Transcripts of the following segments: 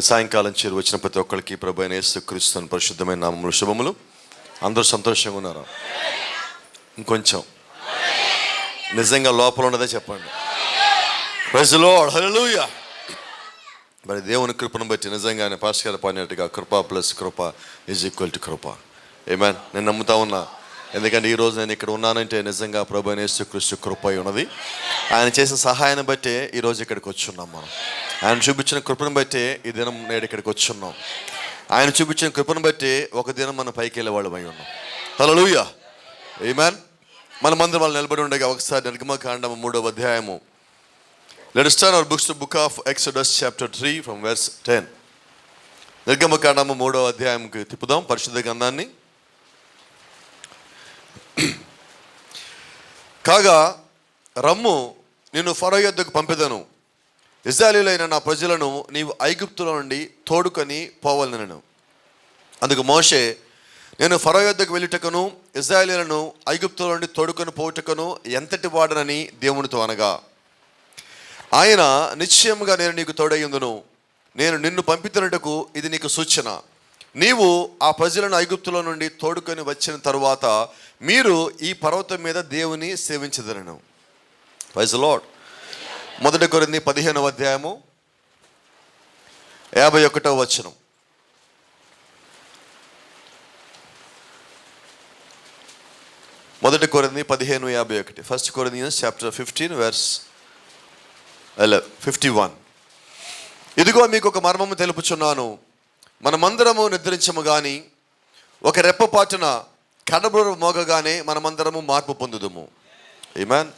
సాయంకాలం చేరు వచ్చిన ప్రతి ఒక్కరికి ప్రభు అయిన యేసుక్రీస్తు పరిశుద్ధమైన నామములు శుభములు. అందరూ సంతోషంగా ఉన్నారా? ఇంకొంచెం నిజంగా లోపల ఉన్నదే చెప్పండి. ప్రైజ్ ది లార్డ్, హల్లెలూయా. మరి దేవుని కృపను బట్టి నిజంగానే పాస్టర్ గారు పాడినట్టుగా కృప ప్లస్ కృప ఈజ్ ఈక్వల్ టు కృప. ఆమేన్. నేను నమ్ముతా ఉన్నా, ఎందుకంటే ఈరోజు నేను ఇక్కడ ఉన్నానంటే నిజంగా ప్రభు అయిన యేసుక్రీస్తు కృప ఉన్నది. ఆయన చేసిన సహాయాన్ని బట్టే ఈరోజు ఇక్కడికి వచ్చున్నాం. మనం ఆయన చూపించిన కృపను బట్టే ఈ దినం నేడు ఇక్కడికి వచ్చున్నాం. ఆయన చూపించిన కృపను బట్టి ఒక దినం మనం పైకి వెళ్ళే వాళ్ళం అయి ఉన్నాం. హల్లెలూయా, ఆమేన్. మనమందరం వాళ్ళు నిలబడి ఉండగా ఒకసారి నిర్గమకాండము 3వ అధ్యాయము. Let us turn our books to book of Exodus chapter 3 from verse 10. నిర్గమకాండము 3వ అధ్యాయంకి తిప్పుదాం పరిశుద్ధ గ్రంథాన్ని. కాగా రమ్ము, నిన్ను ఫరో యొద్దకు పంపెదను, ఇశ్రాయేలీయులైన నా ప్రజలను నీవు ఐగుప్తుల నుండి తోడుకొని పోవాలనెను. అందుకు మోషే, నేను ఫరో యొద్దకు వెళ్ళుటకును ఇశ్రాయేలీయులను ఐగుప్తుల నుండి తోడుకొని పోవుటకును ఎంతటి వాడనని దేవునితో అనగా, ఆయన నిశ్చయముగా నేను నీకు తోడయ్యుందును, నేను నిన్ను పంపితున్నటకు ఇది నీకు సూచన. నీవు ఆ ప్రజలను ఐగుప్తుల నుండి తోడుకొని వచ్చిన తరువాత మీరు ఈ పర్వతం మీద దేవుని సేవించదనను. Praise the lord. 1 కొరింథీ 15వ అధ్యాయము 51వ వచనం. 1 కొరింథీ 15:51. 1 Corinthians chapter 15 verse 51. ఇదిగో మీకు ఒక మర్మము తెలుపుచున్నాను, మనమందరము నిద్రించము గాని ఒక రెప్పపాటున కడబుర మోగగానే మనమందరము మార్పు పొందుదుము. ఆమేన్.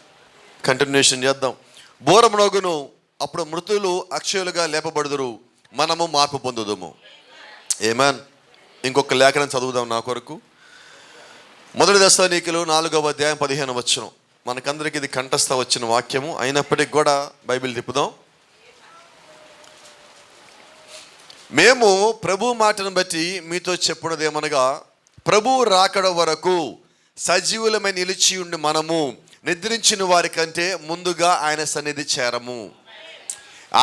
కంటిన్యూషన్ చేద్దాం. బోర మ్రోగును, అప్పుడు మృతులు అక్షయులుగా లేపబడుదురు, మనము మార్పు పొందుదుము. ఆమేన్. ఇంకొక లేఖనం చదువుదాం నా కొరకు. 1 దశలోనికీయులు 4వ అధ్యాయం 15వ వచనం. మనకందరికి ఇది కంఠస్థ వచ్చిన వాక్యము, అయినప్పటికీ కూడా బైబిల్ తిప్పుదాం. మేము ప్రభు మాటను బట్టి మీతో చెప్పున్నదేమనగా, ప్రభు రాకడ వరకు సజీవులమై నిలిచి ఉండి మనము నిద్రించిన వారి కంటే ముందుగా ఆయన సన్నిధి చేరము.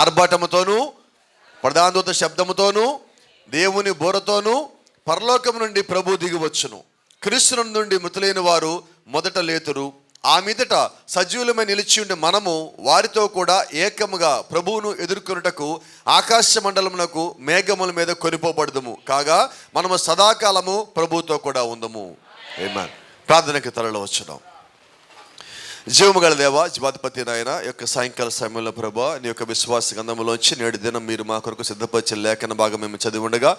ఆర్భాటముతోనూ ప్రధానదూత శబ్దముతోనూ దేవుని బోరతోనూ పరలోకం నుండి ప్రభు దిగివచ్చును. క్రీస్తు నుండి మృతులైన వారు మొదట లేతురు. ఆ మీదట సజీవులమై నిలిచి ఉండి మనము వారితో కూడా ఏకముగా ప్రభువును ఎదుర్కొనుటకు ఆకాశ మండలమునకు మేఘముల మీద కొనిపోబడదుము. కాగా మనము సదాకాలము ప్రభువుతో కూడా ఉందము. ఆమేన్. ప్రార్థనకి తలలో వచ్చుదాం. జీవము గల దేవా, జీవాధిపతి నాయన, యొక్క సాయంకాల సమయంలో ప్రభా, నీ యొక్క విశ్వాస గంధములోంచి నేడు దినం మీరు మా కొరకు సిద్ధపరిచిన లేఖన భాగం మేము చదివి ఉండగా,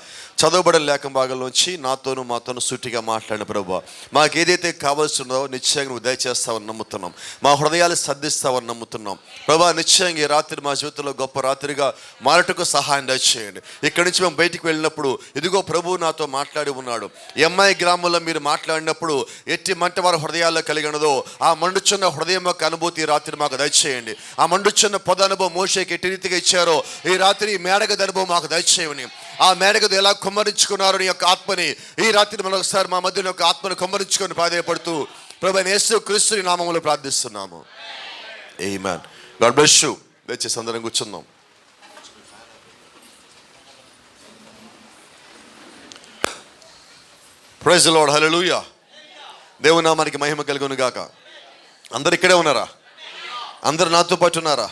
చదవబడిన లేఖన భాగంలోంచి నాతోనూ మాతోనూ సూటిగా మాట్లాడిన ప్రభా, మాకు ఏదైతే కావాల్సిందో నిశ్చయంగా నువ్వు దయచేస్తావని నమ్ముతున్నాం. మా హృదయాలు సర్దిస్తావని నమ్ముతున్నాం ప్రభా. నిశ్చయంగా ఈ రాత్రి మా జీవితంలో గొప్ప రాత్రిగా మారటకు సహాయం దయచేయండి. ఇక్కడి నుంచి మేము బయటికి వెళ్ళినప్పుడు ఇదిగో ప్రభువు నాతో మాట్లాడి ఉన్నాడు. ఎంఐ గ్రామంలో మీరు మాట్లాడినప్పుడు ఎట్టి మంట వారి హృదయాల్లో కలిగి ఉన్నదో ఆ మండుచున్న హృదయం యొక్క అనుభూతి రాత్రి మాకు దయచేయండి. ఆ మండుచున్న పొద అనుభవం మోషేకి ఎట్టి రీతిగా ఇచ్చారో ఈ రాత్రి ఈ మేడగది అనుభవం మాకు దయచేయని. ఆ మేడగది ఎలా కుమ్మరించుకున్నారో నీ యొక్క ఆత్మని ఈ రాత్రి మనం ఒకసారి మా మధ్యలో యొక్క ఆత్మను కుమ్మరించుకొని ప్రాధేయపడుతూ ప్రభువైన యేసుక్రీస్తు నామములో ప్రార్థిస్తున్నాము. ఆమేన్. God bless you. దయచేసి అందరం కూర్చుందాం. ప్రైజ్ ది లార్డ్, హల్లెలూయా. దేవుని నామానికి మహిమ కలుగును గాక. అందరు ఇక్కడే ఉన్నారా? అందరు నాతో పాటు ఉన్నారా?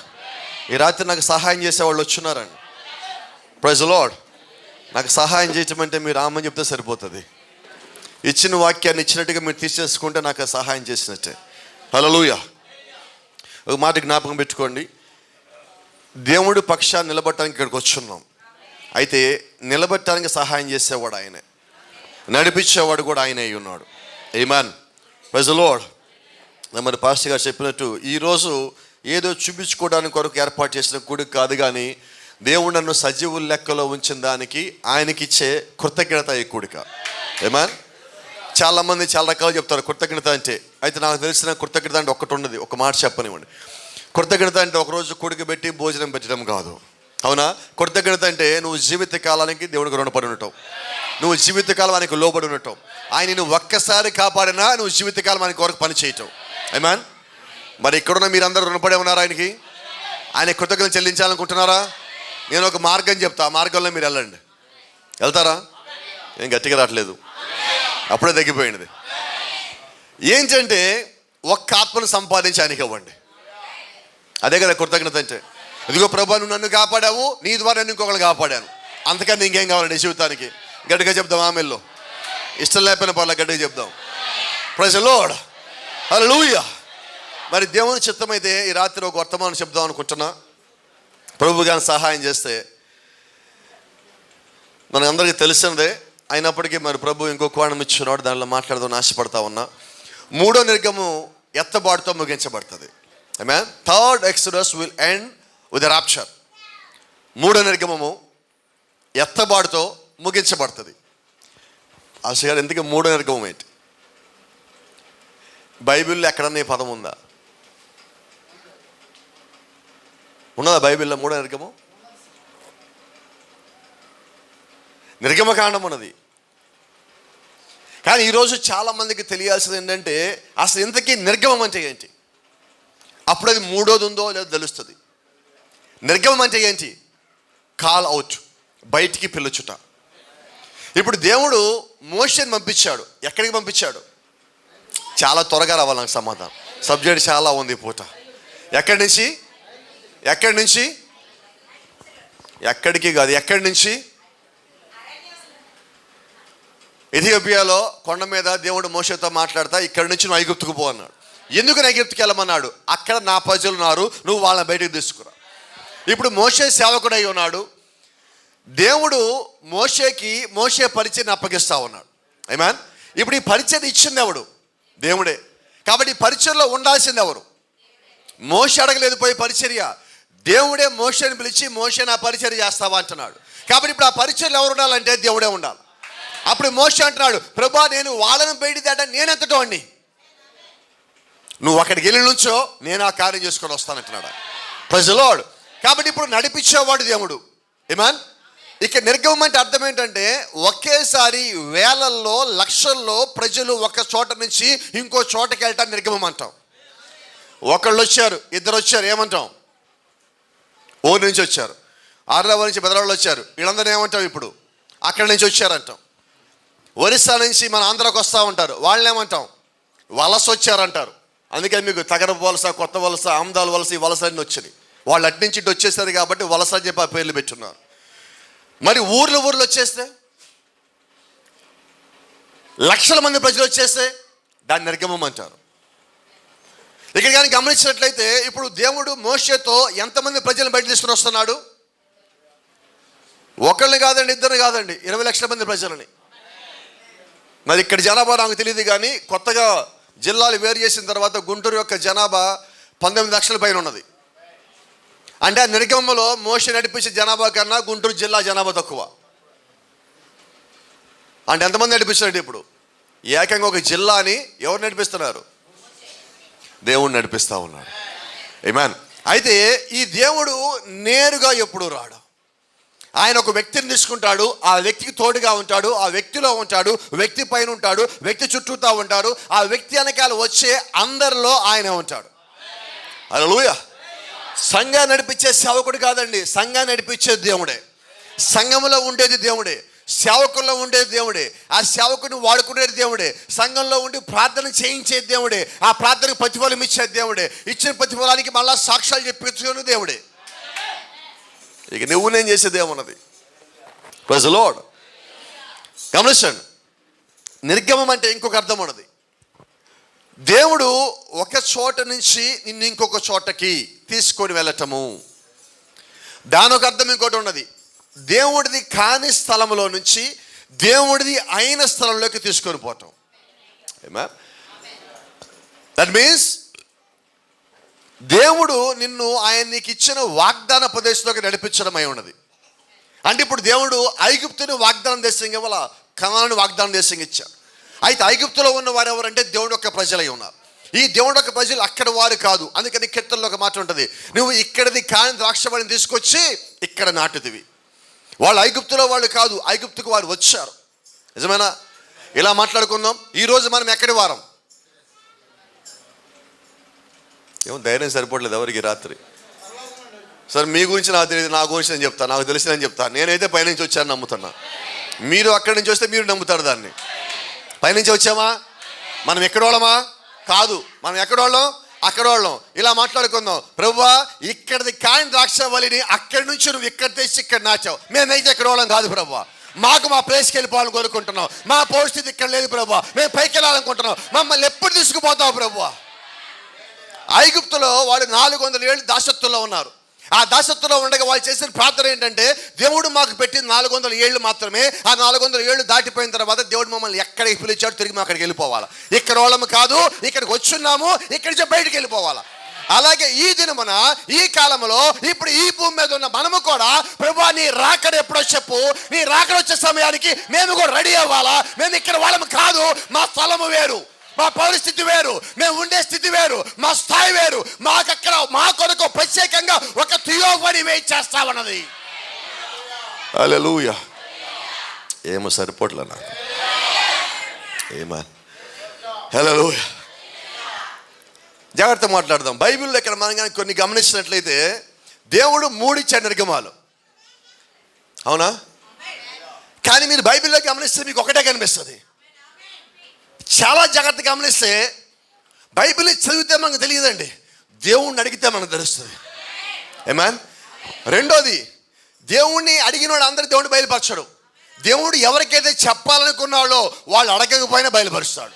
ఈ రాత్రి నాకు సహాయం చేసేవాళ్ళు వచ్చున్నారండి. Praise the lord. నాకు సహాయం చేయటం అంటే మీరు ఆమని చెప్తే సరిపోతుంది. ఇచ్చిన వాక్యాన్ని ఇచ్చినట్టుగా మీరు తీసేసుకుంటే నాకు సహాయం చేసినట్టే. హల్లెలూయా. ఒక మాట జ్ఞాపకం పెట్టుకోండి, దేవుడి పక్షాన్ని నిలబడటానికి ఇక్కడికి వచ్చున్నాం. అయితే నిలబెట్టడానికి సహాయం చేసేవాడు ఆయనే, నడిపించేవాడు కూడా ఆయనే అయి ఉన్నాడు. ఆమేన్. Praise the lord. మరి పాస్టర్ గారు చెప్పినట్టు ఈరోజు ఏదో చూపించుకోవడానికి కొరకు ఏర్పాటు చేసిన కూడిక కాదు, కానీ దేవుడు నన్ను సజీవుల లెక్కలో ఉంచిన దానికి ఆయనకిచ్చే కృతజ్ఞత ఈ కూడిక. ఆమేన్. చాలామంది చాలా రకాలు చెప్తారు కృతజ్ఞత అంటే. అయితే నాకు తెలిసిన కృతజ్ఞత అంటే ఒకటి ఉన్నది, ఒక మాట చెప్పనివ్వండి. కృతజ్ఞత అంటే ఒకరోజు కూడిక పెట్టి భోజనం పెట్టడం కాదు, అవునా? కృతజ్ఞత అంటే నువ్వు జీవిత కాలానికి దేవుడికి రుణపడి ఉండటం, నువ్వు జీవితకాలం ఆయనకు లోబడి ఉండటం, ఆయన నువ్వు ఒక్కసారి కాపాడినా నువ్వు జీవితకాలం ఆయన కొరకు పని చేయటం. ఆమేన్. మరి ఇక్కడున్న మీరందరూ రుణపడే ఉన్నారా ఆయనకి? ఆయన కృతజ్ఞత చెల్లించాలనుకుంటున్నారా? నేను ఒక మార్గం చెప్తా, ఆ మార్గంలో మీరు వెళ్ళండి. వెళ్తారా? ఏం గట్టిగా రావట్లేదు, అప్పుడే తగ్గిపోయింది. ఏంటంటే ఒక్క ఆత్మను సంపాదించి ఆయనకి ఇవ్వండి. అదే కదా కృతజ్ఞత అంటే. ఇదిగో ప్రభా, నువ్వు నన్ను కాపాడావు, నీ ద్వారా నేను ఇంకొకరు కాపాడాను, అంతకన్నా ఇంకేం కావాలండి జీవితానికి? గట్టిగా చెప్దాం ఆమెల్లో. ఇష్టం లేకపోయిన పర్లేదు గట్టిగా చెప్దాం. ప్రైజ్ ది లార్డ్, హల్లెలూయా. మరి దేవుని చిత్తమైతే ఈ రాత్రి ఒక వర్తమానం చెప్దాం అనుకుంటున్నా. ప్రభు గారిని సహాయం చేస్తే మన అందరికీ తెలిసినదే అయినప్పటికీ మరి ప్రభు ఇంకో కోణం ఇచ్చున్నాడు, దానిలో మాట్లాడదాం ఆశపడతా ఉన్నా. 3వ నిర్గమం ఎత్తబాటుతో ముగించబడుతుంది. ఆమేన్. Third exodus will end with rapture. 3వ నిర్గమము ఎత్తబాటుతో ముగించబడుతుంది. ఆశ గారు, ఎందుకు 3వ నిర్గమం ఏంటి? బైబిల్లో ఎక్కడన్నా ఈ పదం ఉందా? ఉన్నదా బైబిల్లో 3వ నిర్గమం? నిర్గమకాండం ఉన్నది. కానీ ఈరోజు చాలామందికి తెలియాల్సింది ఏంటంటే అసలు ఇంతకీ నిర్గమం అంటే ఏంటి? అప్పుడు అది 3వది ఉందో లేదో తెలుస్తుంది. నిర్గమం అంటే ఏంటి? కాల్ అవుట్, బయటికి పిలుచుట. ఇప్పుడు దేవుడు మోషేని పంపించాడు. ఎక్కడికి పంపించాడు? చాలా త్వరగా రావాలి నాకు సమాధానం, సబ్జెక్ట్ చాలా ఉంది పూట. ఎక్కడి నుంచి? ఎక్కడి నుంచి? ఎక్కడికి కాదు, ఎక్కడి నుంచి? ఇథియోపియాలో కొండ మీద దేవుడు మోషేతో మాట్లాడతా, ఇక్కడి నుంచి నువ్వు ఐగుప్తుకు పో అన్నాడు. ఎందుకు ఐగుప్తుకి వెళ్ళమన్నాడు? అక్కడ నా ప్రజలు ఉన్నారు, నువ్వు వాళ్ళని బయటకు తీసుకురా. ఇప్పుడు మోషే సేవకుడై ఉన్నాడు. దేవుడు మోషే పరిచయం అప్పగిస్తా ఉన్నాడు. ఆమేన్. ఇప్పుడు ఈ పరిచయం ఇచ్చింది ఎవడు? దేవుడే. కాబట్టి ఈ పరిచయంలో ఉండాల్సింది ఎవరు? మోషే అడగలేదు పోయి పరిచర్య. దేవుడే మోషేని పిలిచి, మోషే నా పరిచర్య చేస్తావా అంటున్నాడు. కాబట్టి ఇప్పుడు ఆ పరిచయంలో ఎవరు ఉండాలంటే దేవుడే ఉండాలి. అప్పుడు మోషే అంటున్నాడు, ప్రభా, నేను వాళ్ళని బయట దాట నేనెంతటో అండి, నువ్వు అక్కడికి వెళ్ళి నుంచో నేను ఆ కార్యం చేసుకొని వస్తానంటున్నాడు. Praise the lord. కాబట్టి ఇప్పుడు నడిపించేవాడు దేవుడు. ఆమేన్. ఇక నిర్గమం అంటే అర్థం ఏంటంటే ఒకేసారి వేలల్లో లక్షల్లో ప్రజలు ఒక చోట నుంచి ఇంకో చోటకి వెళ్ళటాన్ని నిర్గమం అంటాం. ఒకళ్ళు వచ్చారు, ఇద్దరు వచ్చారు, ఏమంటాం? ఊరి నుంచి వచ్చారు, ఆర్లవ నుంచి బెదరాళ్ళు వచ్చారు, వీళ్ళందరూ ఏమంటాం? ఇప్పుడు అక్కడి నుంచి వచ్చారంటాం. ఒరిస్సా నుంచి మన ఆంధ్రాకి వస్తూ ఉంటారు, వాళ్ళని ఏమంటాం? వలస వచ్చారంటారు. అందుకే మీకు తగరపు వలస, కొత్త వలస, ఆమ్దాల వలస, ఈ వలస అన్నీ వచ్చినాయి. వాళ్ళు అటు నుంచి ఇటు వచ్చేసారు కాబట్టి వలస అని చెప్పి ఆ పేర్లు పెట్టున్నారు. మరి ఊర్లు వచ్చేస్తే, లక్షల మంది ప్రజలు వచ్చేస్తే దాన్ని నిర్గమం అంటారు. ఇక్కడ కానీ గమనించినట్లయితే ఇప్పుడు దేవుడు మోషేతో ఎంతమంది ప్రజలను బయట తీసుకుని వస్తున్నాడు? ఒకళ్ళని కాదండి, ఇద్దరు కాదండి, 20 లక్షల మంది ప్రజలని. మరి ఇక్కడ జనాభా నాకు తెలియదు కానీ కొత్తగా జిల్లాలు వేరు చేసిన తర్వాత గుంటూరు యొక్క జనాభా 19 లక్షల పైన ఉన్నది. అంటే ఆ నిర్గమంలో మోషే నడిపించే జనాభా కన్నా గుంటూరు జిల్లా జనాభా తక్కువ. అంటే ఎంతమంది నడిపిస్తున్నాడు? ఇప్పుడు ఏకంగా ఒక జిల్లాని ఎవరు నడిపిస్తున్నారు? దేవుడు నడిపిస్తూ ఉన్నాడు. ఆమేన్. అయితే ఈ దేవుడు నేరుగా ఎప్పుడు రాడు. ఆయన ఒక వ్యక్తిని తీసుకుంటాడు, ఆ వ్యక్తికి తోడుగా ఉంటాడు, ఆ వ్యక్తిలో ఉంటాడు, వ్యక్తి పైన ఉంటాడు, వ్యక్తి చుట్టూతా ఉంటాడు, ఆ వ్యక్తి వెనకాల వచ్చే అందరిలో ఆయన ఉంటాడు. హల్లెలూయా. సంఘాన్ని నడిపించే సేవకుడు కాదండి, సంఘాన్ని నడిపించే దేవుడే. సంఘంలో ఉండేది దేవుడే, సేవకుల్లో ఉండేది దేవుడే, ఆ సేవకుని వాడుకునేది దేవుడే, సంఘంలో ఉండి ప్రార్థన చేయించేది దేవుడే, ఆ ప్రార్థనకు ప్రతిఫలం ఇచ్చేది దేవుడే, ఇచ్చిన ప్రతిఫలానికి మళ్ళా సాక్ష్యాలు చెప్పించుకునే దేవుడే. ఇక నువ్వు నేను చేసేది ఏమున్నది? Praise the lord. గమనించండి, నిర్గమం అంటే ఇంకొక అర్థం ఉన్నది. దేవుడు ఒక చోట నుంచి నిన్ను ఇంకొక చోటకి తీసుకొని వెళ్ళటము. దాని ఒక అర్థం ఇంకోటి ఉన్నది. దేవుడిది కాని స్థలంలో నుంచి దేవుడిది అయిన స్థలంలోకి తీసుకొని పోవటం. దట్ మీన్స్ దేవుడు నిన్ను ఆయన నీకు ఇచ్చిన వాగ్దాన ప్రదేశంలోకి నడిపించడం అయి ఉన్నది. అంటే ఇప్పుడు దేవుడు ఐగుప్తుని వాగ్దానం దేశంగా ఇవ్వాల, కనానుని వాగ్దానం దేశంగా ఇచ్చాడు. అయితే ఐగుప్తులో ఉన్న వారు ఎవరంటే దేవుడు యొక్క ప్రజలై ఉన్నారు. ఈ దేవుడు యొక్క ప్రజలు అక్కడ వారు కాదు. అందుకని కీర్తనలో ఒక మాట ఉంటుంది, నువ్వు ఇక్కడిది కాని ద్రాక్షవల్లిని తీసుకొచ్చి ఇక్కడ నాటుదివి. వాళ్ళు ఐగుప్తులో వాళ్ళు కాదు, ఐగుప్తుకు వారు వచ్చారు. నిజమేనా? ఇలా మాట్లాడుకుందాం. ఈరోజు మనం ఎక్కడి వారం? ఏమో ధైర్యం సరిపోవట్లేదు ఎవరికి రాత్రి. సార్ మీ గురించి నాకు తెలియదు, నా గురించి నేను చెప్తాను, నాకు తెలిసిందని చెప్తాను. నేనైతే పైనుంచి వచ్చాను నమ్ముతున్నా. మీరు అక్కడి నుంచి వస్తే మీరు నమ్ముతారు దాన్ని. పైనుంచి వచ్చామా? మనం ఎక్కడోళ్ళమా? కాదు. మనం ఎక్కడోళ్ళం? అక్కడోళ్ళం. ఇలా మాట్లాడుకుందాం, ప్రభువా ఇక్కడిది కాని ద్రాక్షవల్లిని అక్కడి నుంచి నువ్వు ఇక్కడ తెచ్చి ఇక్కడ నాచావు, మేమైతే ఎక్కడోళ్ళం కాదు ప్రభువా, మాకు మా ప్లేస్కి వెళ్ళిపోవాలని కోరుకుంటున్నాం, మా పరిస్థితి ఇక్కడ లేదు ప్రభువా, మేము పైకి వెళ్ళాలనుకుంటున్నాం, మమ్మల్ని ఎప్పుడు తీసుకుపోతావు ప్రభువా? ఐగుప్తులో వాళ్ళు 400 ఏళ్ళు దాసత్వంలో ఉన్నారు. ఆ దాసత్వంలో ఉండగా వాళ్ళు చేసిన ప్రార్థన ఏంటంటే, దేవుడు మాకు పెట్టింది 400 ఏళ్ళు మాత్రమే. ఆ 400 ఏళ్ళు దాటిపోయిన తర్వాత దేవుడు మమ్మల్ని ఎక్కడికి పిలిచాడు, తిరిగి మేము అక్కడికి వెళ్ళిపోవాలా. ఇక్కడ వాళ్ళము కాదు, ఇక్కడికి వచ్చున్నాము, ఇక్కడి నుంచి బయటికి వెళ్ళిపోవాలా. అలాగే ఈ దినమున, ఈ కాలంలో, ఇప్పుడు ఈ భూమి మీద ఉన్న మనము కూడా, ప్రభువా నీ రాకడ ఎప్పుడో చెప్పు, నీ రాకడ వచ్చే సమయానికి మేము కూడా రెడీ అవ్వాలా. మేము ఇక్కడ వాళ్ళము కాదు, మా స్థలము వేరు, మా పరిస్థితి వేరు, మేము ఉండే స్థితి వేరు, మా స్థాయి వేరు. మాకక్కడ మా కొరకు ప్రత్యేకంగా ఒక థియోఫనీ వెయిట్ చేస్తామన్నది. హల్లెలూయా. ఏమో సరిపోట్లే నాకు. ఏమా హల్లెలూయా. జాగ్రత్త మాట్లాడదాం. బైబిల్లో ఇక్కడ మనం కానీ కొన్ని గమనించినట్లయితే దేవుడు 3 ఇచ్చాడు నిర్గమాలు, అవునా? కానీ మీరు బైబిల్లో గమనిస్తే మీకు ఒకటే కనిపిస్తుంది. చాలా జాగ్రత్త గమనిస్తే బైబిల్ చదివితే మనకు తెలియదండి, దేవుణ్ణి అడిగితే మనకు తెలుస్తుంది. ఏమన్? రెండోది, దేవుణ్ణి అడిగినవాడు అందరూ దేవుడిని బయలుపరచడు. దేవుడు ఎవరికైతే చెప్పాలనుకున్నాడో వాళ్ళు అడగకపోయినా బయలుపరుస్తాడు.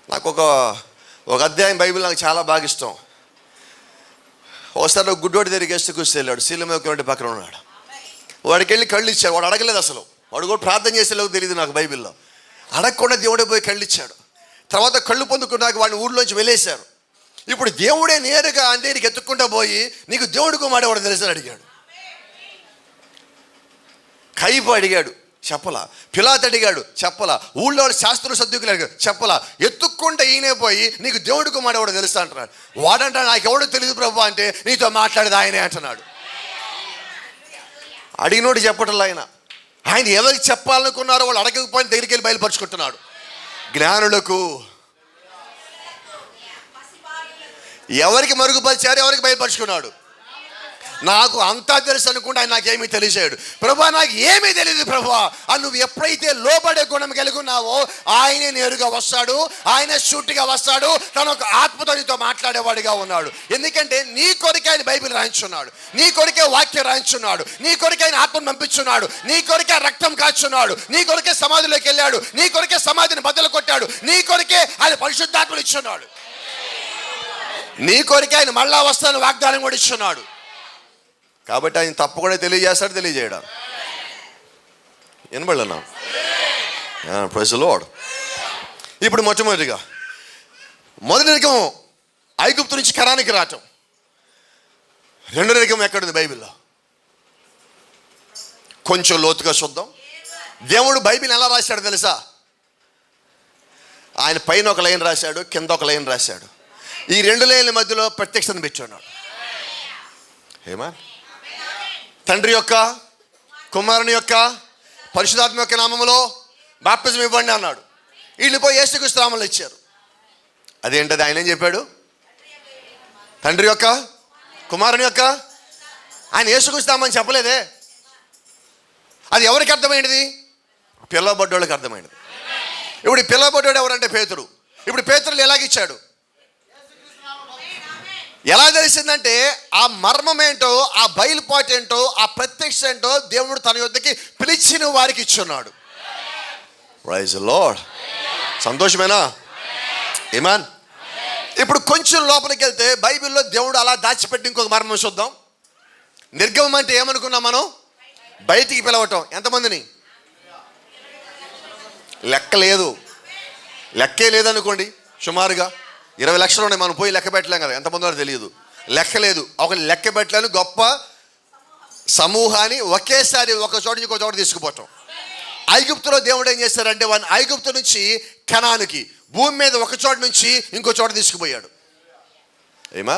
నాకు ఒక అధ్యాయం బైబిల్ నాకు చాలా బాగా ఇష్టం. ఒకసారి గుడ్డోడి దగ్గరికి వేస్తే కూర్చి వెళ్ళాడు, శీలమేకటి పక్కన ఉన్నాడు. వాడికి వెళ్ళి కళ్ళు ఇచ్చాడు. వాడు అడగలేదు అసలు, వాడు కూడా ప్రార్థన చేసేలాగో తెలియదు నాకు బైబిల్లో. అడగకుండా దేవుడే పోయి కళ్ళు ఇచ్చాడు. తర్వాత కళ్ళు పొందుకున్నాక వాడిని ఊళ్ళోంచి వెళ్ళేశారు. ఇప్పుడు దేవుడే నేరుగా అందరికి ఎత్తుక్కుంటా పోయి, నీకు దేవుడికి మాడేవాడు తెలుసని అడిగాడు. కైపు అడిగాడు, చెప్పలా. పిలాతు అడిగాడు, చెప్పలా. ఊళ్ళో శాస్త్రులు సద్దుకులు అడిగాడు, చెప్పలా. ఎత్తుక్కుంటే ఈయనే పోయి, నీకు దేవుడికి మాడేవాడు తెలుసా అంటున్నాడు. వాడంట, నాకు ఎవడో తెలియదు ప్రభు అంటే, నీతో మాట్లాడేది ఆయనే అంటున్నాడు. అడిగినోడు చెప్పటల్లా ఆయన ఎవరికి చెప్పాలనుకున్నారో వాళ్ళు అడగకపోయిన దగ్గరికి వెళ్ళి బయలుపరుచుకుంటున్నాడు. జ్ఞానులకు ఎవరికి మరుగుపరిచారు, ఎవరికి బయలుపరుచుకున్నాడు. నాకు అంతా తెలుసు అనుకుంటే ఆయన నాకేమీ తెలియజేయడు. ప్రభా నాకు ఏమీ తెలియదు ప్రభా అని నువ్వు ఎప్పుడైతే లోబడే గుణం కలిగి ఉన్నావో ఆయనే నేరుగా వస్తాడు, ఆయన షూట్గా వస్తాడు. తను ఒక ఆత్మతో నీతో మాట్లాడేవాడిగా ఉన్నాడు. ఎందుకంటే నీ కొరికే ఆయన బైబిల్ రాయించున్నాడు, నీ కొరికే వాక్యం రాయించున్నాడు, నీ కొరికే ఆయన ఆత్మను పంపించున్నాడు, నీ కొరికే రక్తం కాచున్నాడు, నీ కొరికే సమాధిలోకి వెళ్ళాడు, నీ కొరికే సమాధిని బద్దలు కొట్టాడు, నీ కొరికే ఆయన పరిశుద్ధాత్మలు ఇచ్చున్నాడు, నీ కొరికే ఆయన మళ్ళా వస్తాను వాగ్దానం కూడా ఇచ్చున్నాడు. కాబట్టి ఆయన తప్పకుండా తెలియజేస్తాడు, తెలియజేయడం. వినబడలేనా? Praise the lord. ఇప్పుడు మొట్టమొదటిగా మొదటి రకం ఐగుప్తు నుంచి కరానికి రావటం. రెండో రకం ఎక్కడుంది బైబిల్లో? కొంచెం లోతుగా చూద్దాం. దేవుడు బైబిల్ ఎలా రాశాడు తెలుసా? ఆయన పైన ఒక లైన్ రాశాడు, కింద ఒక లైన్ రాశాడు. ఈ 2 లైన్ల మధ్యలో ప్రత్యక్షతను పెట్టున్నాడు. ఏమా? తండ్రి యొక్క, కుమారుని యొక్క, పరిశుద్ధాత్మ యొక్క నామములో బాప్తిజం ఇవ్వండి అన్నాడు. వీళ్ళు పోయి యేసుక్రీస్తు నామములో ఇచ్చారు. అదేంటది? ఆయన ఏం చెప్పాడు? తండ్రి యొక్క, కుమారుని యొక్క, ఆయన యేసుక్రీస్తు నామని చెప్పలేదే. అది ఎవరికి అర్థమైనది? పిల్లబడ్డోళ్ళకి అర్థమైనది. ఇప్పుడు పిల్లబడ్డోడు ఎవరంటే పేతురు. ఇప్పుడు పేతురులు ఎలాగిచ్చాడు? ఎలా తెలిసిందంటే ఆ మర్మం ఏంటో, ఆ బయలుపాటు ఏంటో, ఆ ప్రత్యక్ష ఏంటో దేవుడు తన యొద్దకి పిలిచిన వారికి ఇచ్చున్నాడు. Praise the lord. సంతోషమేనా? ఆమేన్. ఇప్పుడు కొంచెం లోపలికి వెళ్తే బైబిల్లో దేవుడు అలా దాచిపెట్టి ఇంకొక మర్మం చూద్దాం. నిర్గమం అంటే ఏమనుకున్నాం మనం? బయటికి పిలవటం. ఎంతమందిని? లెక్క లేదు, లెక్కే లేదనుకోండి. సుమారుగా 20 లక్షలు ఉన్నాయి. మనం పోయి లెక్క పెట్టలేం కదా, ఎంతమంది వారు తెలియదు. లెక్క లేదు. ఒక లెక్క పెట్టలేని గొప్ప సమూహాన్ని ఒకేసారి ఒక చోట ఇంకో చోట తీసుకుపోవటం. ఐగుప్తులో దేవుడు ఏం చేశారంటే, వాడిని ఐగుప్తు నుంచి కనానుకి, భూమి మీద ఒక చోట నుంచి ఇంకో చోట తీసుకుపోయాడు. ఏమా?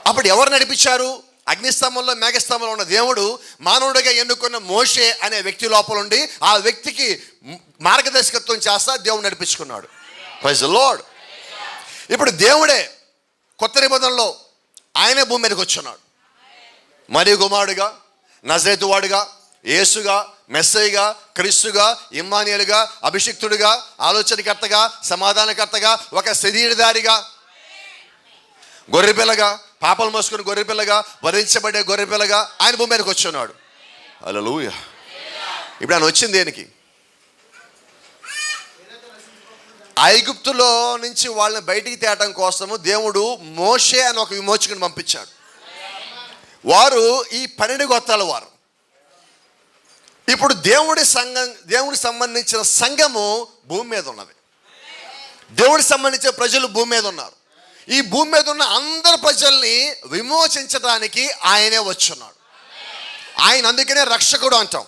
అప్పుడు ఎవరు నడిపించారు? అగ్నిస్తంభంలో, మేఘస్తంభంలో ఉన్న దేవుడు మానవుడిగా ఎన్నుకున్న మోషే అనే వ్యక్తి లోపల ఉండి ఆ వ్యక్తికి మార్గదర్శకత్వం చేస్తా దేవుడు నడిపించుకున్నాడు. Praise the lord. ఇప్పుడు దేవుడే కొత్త నిబంధనలో ఆయనే భూమి మీదకి వచ్చున్నాడు. మరి కుమారుడుగా, నజరేతువాడుగా, యేసుగా, మెస్సయ్యగా, క్రీస్తుగా, ఇమ్మానుయేలుగా, అభిషిక్తుడిగా, ఆలోచనకర్తగా, సమాధానకర్తగా, ఒక శరీరధారిగా, గొర్రెపిల్లగా, పాపలు మోసుకుని గొర్రెపిల్లగా, వరించబడే గొర్రెపిల్లగా ఆయన భూమి మీదకి వచ్చున్నాడు. హల్లెలూయా. ఇప్పుడు ఆయన వచ్చింది దేనికి? ఐగుప్తులో నుంచి వాళ్ళని బయటికి తేవడం కోసము దేవుడు మోషే అని ఒక విమోచకుని పంపించాడు. వారు ఈ 12 గోత్రాల వారు. ఇప్పుడు దేవుడికి సంబంధించిన సంఘము భూమి మీద ఉన్నది. దేవుడికి సంబంధించిన ప్రజలు భూమి మీద ఉన్నారు. ఈ భూమి మీద ఉన్న అందరు ప్రజల్ని విమోచించడానికి ఆయనే వచ్చున్నాడు. ఆయన అందుకనే రక్షకుడు అంటాం.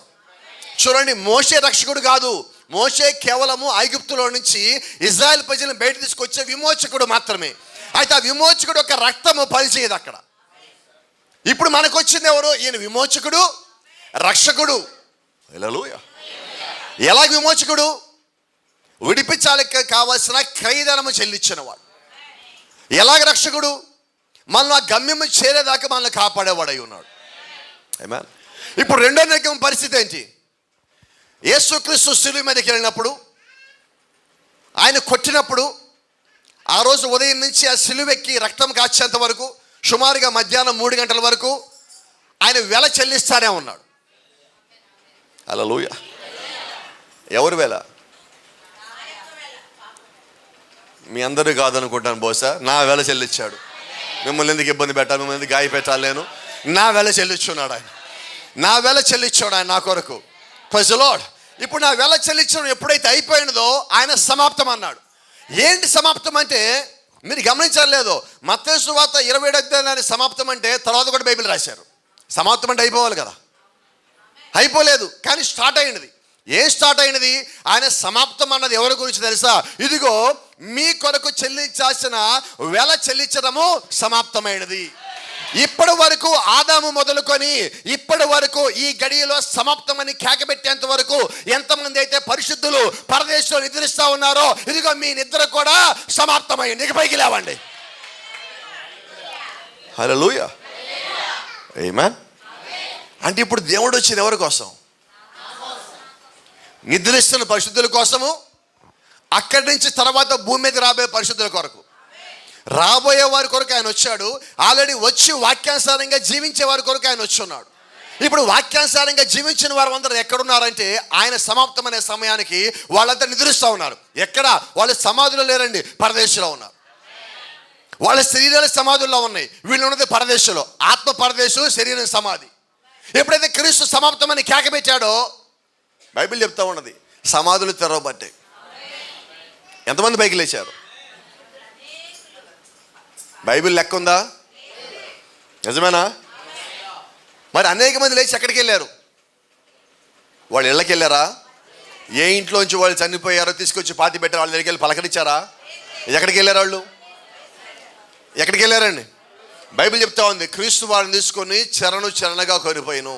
చూడండి, మోషే రక్షకుడు కాదు. మోషే కేవలము ఐగుప్తులో నుంచి ఇజ్రాయెల్ ప్రజలను బయట తీసుకొచ్చే విమోచకుడు మాత్రమే. అయితే ఆ విమోచకుడు యొక్క రక్తము పనిచేయదు అక్కడ. ఇప్పుడు మనకు వచ్చింది ఎవరు? ఈయన విమోచకుడు, రక్షకుడు. హల్లెలూయా. ఎలా విమోచకుడు? విడిపించాలకి కావాల్సిన క్రయధనము చెల్లించిన వాడు. ఎలాగ రక్షకుడు? మనల్ని ఆ గమ్యము చేరేదాకా మనల్ని కాపాడేవాడై ఉన్నాడు. ఆమేన్. ఇప్పుడు రెండో రకం పరిస్థితి ఏంటి? యేసుక్రీస్తు శిలువ మీదకి వెళ్ళినప్పుడు, ఆయన కొట్టినప్పుడు, ఆ రోజు ఉదయం నుంచి ఆ శిలువెక్కి రక్తం కాచేంత వరకు, సుమారుగా మధ్యాహ్నం 3 గంటల వరకు ఆయన వెల చెల్లిస్తానే ఉన్నాడు. హల్లెలూయా. ఎవరు వెల? మీ అందరూ కాదనుకుంటాను బహుశా. నా వెల చెల్లించాడు. మిమ్మల్ని ఎందుకు ఇబ్బంది పెట్టాలి, మిమ్మల్ని ఎందుకు గాయ పెట్టాలి? నేను నా వెల చెల్లించున్నాడు ఆయన. నా వెల చెల్లించాడు ఆయన నా కొరకు. Praise the lord. ఇప్పుడు నా వెల చెల్లించడం ఎప్పుడైతే అయిపోయినదో ఆయన సమాప్తం అన్నాడు. ఏంటి సమాప్తం అంటే మీరు గమనించలేదు. మత్తయి సువార్త 27వ అధ్యాయాన్ని సమాప్తం అంటే తర్వాత కూడా బైబిల్ రాశారు. సమాప్తం అంటే అయిపోవాలి కదా, అయిపోలేదు. కానీ స్టార్ట్ అయినది. ఏం స్టార్ట్ అయినది? ఆయన సమాప్తం అన్నది ఎవరి గురించి తెలుసా? ఇదిగో మీ కొరకు చెల్లించాల్సిన వెల చెల్లించడము సమాప్తమైనది. ఇప్పటి వరకు ఆదాము మొదలుకొని ఇప్పటి వరకు ఈ గడియలో సమాప్తమని కేకబెట్టేంత వరకు ఎంతమంది అయితే పరిశుద్ధులు పరదేశంలో నిద్రిస్తూ ఉన్నారో, ఇదిగో మీ నిద్ర కూడా సమాప్తమైంది. ఇక పైకి లేవండి. హల్లెలూయా. ఆమేన్. అంటే ఇప్పుడు దేవుడు వచ్చింది ఎవరి కోసం? నిద్రిస్తున్న పరిశుద్ధుల కోసము, అక్కడి నుంచి తర్వాత భూమి మీద రాబోయే పరిశుద్ధుల కొరకు. రాబోయే వారి కొరకు ఆయన వచ్చాడు. ఆల్రెడీ వచ్చి వాక్యానుసారంగా జీవించే వారి కొరకు ఆయన వచ్చి ఉన్నాడు. ఇప్పుడు వాక్యానుసారంగా జీవించిన వారు అందరూ ఎక్కడున్నారంటే ఆయన సమాప్తమనే సమయానికి వాళ్ళంతా నిద్రిస్తూ ఉన్నారు. ఎక్కడ? వాళ్ళు సమాధులు లేరండి, పరదేశంలో ఉన్నారు. వాళ్ళ శరీరాలు సమాధుల్లో ఉన్నాయి. వీళ్ళు ఉన్నది పరదేశంలో. ఆత్మ పరదేశం, శరీరం సమాధి. ఎప్పుడైతే క్రీస్తు సమాప్తమని కేకబెట్టాడో బైబిల్ చెప్తా ఉన్నది సమాధులు తెరవబడ్డాయి. ఎంతమంది పైకి లేచారు? బైబిల్ లెక్క ఉందా? నిజమేనా? మరి అనేక మంది లేచి ఎక్కడికి వెళ్ళారు? వాళ్ళు ఇళ్ళకి వెళ్ళారా? ఏ ఇంట్లోంచి వాళ్ళు చనిపోయారో తీసుకొచ్చి పాతి పెట్టారు వాళ్ళ దగ్గరికి వెళ్ళి పలకరించారా? ఎక్కడికి వెళ్ళారు వాళ్ళు? ఎక్కడికి వెళ్ళారండి? బైబిల్ చెప్తా ఉంది క్రీస్తు వాళ్ళని తీసుకొని చరణగా కోరిపోయాను.